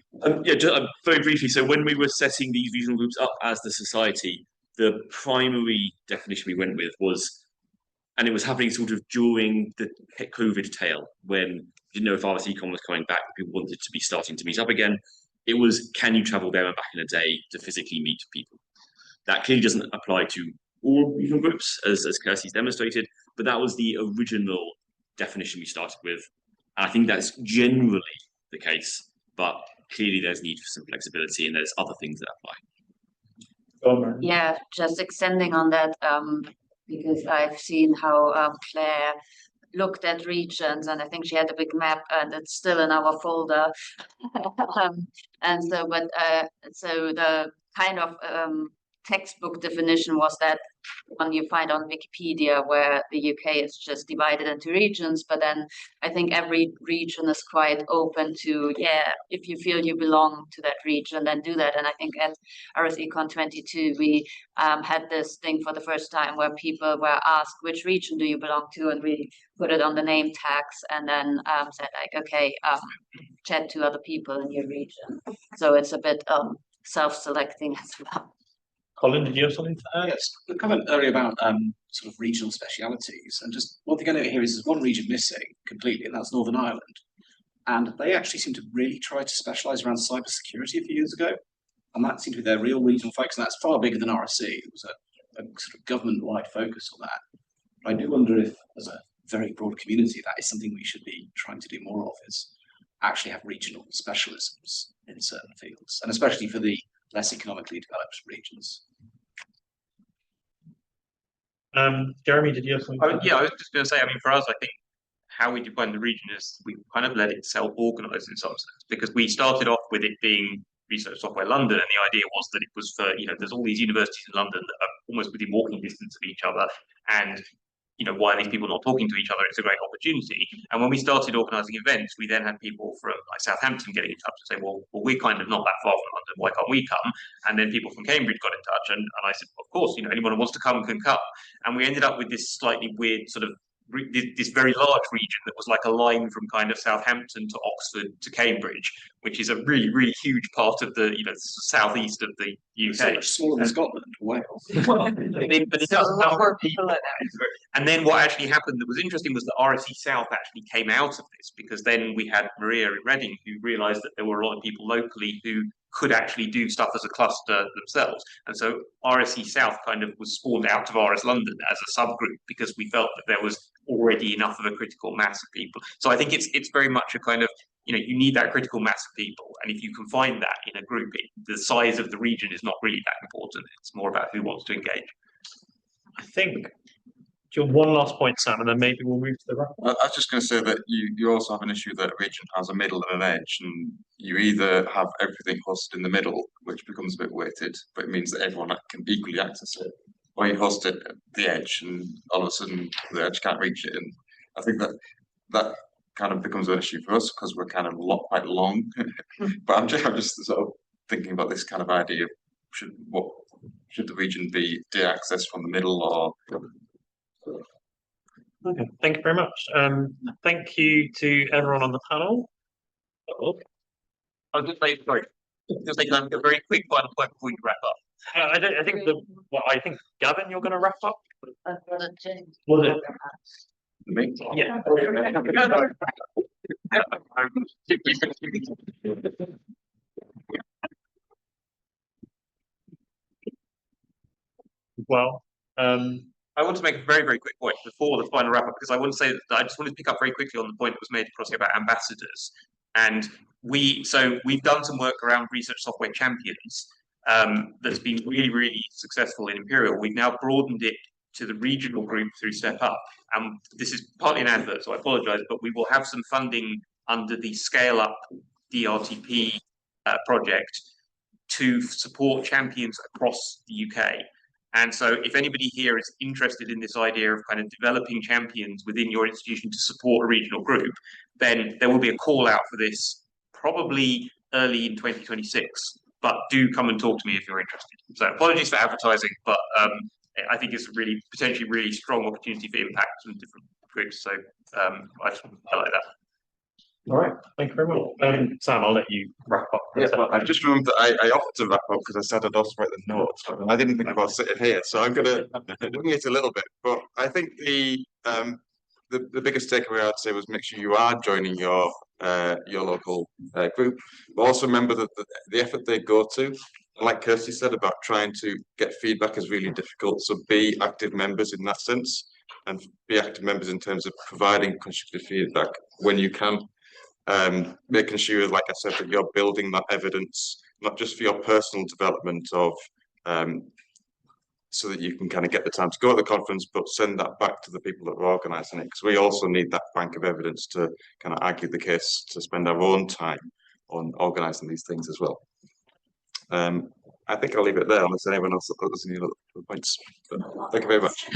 Just, very briefly. So when we were setting these regional groups up as the society, the primary definition we went with was, and it was happening sort of during the COVID tail, when you didn't know if RSEcon was coming back, people wanted to be starting to meet up again. It was, can you travel there and back in a day to physically meet people? That clearly doesn't apply to all regional groups, as Kirsty's demonstrated, but that was the original definition we started with. And I think that's generally the case, but clearly there's need for some flexibility, and there's other things that apply. Yeah, just extending on that, because I've seen how Claire looked at regions, and I think she had a big map, and it's still in our folder. So the kind of textbook definition was that one you find on Wikipedia where the UK is just divided into regions, but then I think every region is quite open to, yeah, if you feel you belong to that region, then do that. And I think at RSECon 22, we had this thing for the first time where people were asked, which region do you belong to? And we put it on the name tags and then said like, okay, chat to other people in your region. So it's a bit self-selecting as well. Colin, did you have something to add? Yes, the comment earlier about sort of regional specialities, and just one thing I note here is there's one region missing completely, and that's Northern Ireland. And they actually seem to really try to specialise around cybersecurity a few years ago, and that seemed to be their real regional focus, and that's far bigger than RSE. It was a sort of government-wide focus on that. But I do wonder if, as a very broad community, that is something we should be trying to do more of, is actually have regional specialisms in certain fields, and especially for the less economically developed regions. Jeremy, did you have something? Yeah, I was just going to say, I mean, for us, I think how we define the region is we kind of let it self-organise in some sense, because we started off with it being Research Software London, and the idea was that it was for, there's all these universities in London that are almost within walking distance of each other, and why are these people not talking to each other? It's a great opportunity. And when we started organising events, we then had people from like Southampton getting in touch and say, well, we're kind of not that far from London, why can't we come? And then people from Cambridge got in touch, and I said, of course, anyone who wants to come can come. And we ended up with this slightly weird sort of this very large region that was like a line from kind of Southampton to Oxford to Cambridge, which is a really, really huge part of the southeast of the UK. So much smaller than Scotland, Wales. But it does a lot more people like that. And then what actually happened that was interesting was that RSE South actually came out of this, because then we had Maria in Reading, who realised that there were a lot of people locally who could actually do stuff as a cluster themselves. And so RSE South kind of was spawned out of RS London as a subgroup, because we felt that there was already enough of a critical mass of people. So I think it's very much a kind of, you need that critical mass of people. And if you can find that in a group, the size of the region is not really that important. It's more about who wants to engage. I think, one last point, Sam, and then maybe we'll move to the wrap. I was just going to say that you also have an issue that a region has a middle and an edge, and you either have everything hosted in the middle, which becomes a bit weighted, but it means that everyone can equally access it, or you host it at the edge, and all of a sudden the edge can't reach it. And I think that kind of becomes an issue for us, because we're kind of quite long. But I'm just sort of thinking about this kind of idea of should the region be de-accessed from the middle, or Okay, thank you very much. Thank you to everyone on the panel. I'll just say, sorry, just make a very quick final point before we wrap up. I think Gavin, you're going to wrap up. James. Was it? me? Yeah. Well, I want to make a very, very quick point before the final wrap up, because I want to say that I just wanted to pick up very quickly on the point that was made across here about ambassadors. And we've done some work around research software champions that's been really, really successful in Imperial. We've now broadened it to the regional group through Step Up. And this is partly an advert, so I apologise, but we will have some funding under the Scale Up DRTP project to support champions across the UK. And so if anybody here is interested in this idea of kind of developing champions within your institution to support a regional group, then there will be a call out for this probably early in 2026. But do come and talk to me if you're interested. So apologies for advertising, but I think it's a really potentially really strong opportunity for impact from different groups. So I just want to highlight that. All right, thank you very much. Sam, I'll let you wrap up. Yeah, well, I just remembered that I offered to wrap up because I said I'd also write the notes. I didn't think about sitting here, so I'm going to wing it a little bit. But I think the biggest takeaway I'd say was make sure you are joining your local group, but also remember that the effort they go to, like Kirsty said about trying to get feedback, is really difficult. So be active members in that sense, and be active members in terms of providing constructive feedback when you can. Making sure, like I said, that you're building that evidence, not just for your personal development of so that you can kind of get the time to go to the conference, but send that back to the people that are organising it, because we also need that bank of evidence to kind of argue the case, to spend our own time on organising these things as well. I think I'll leave it there unless anyone else has any other points. But Thank you very much.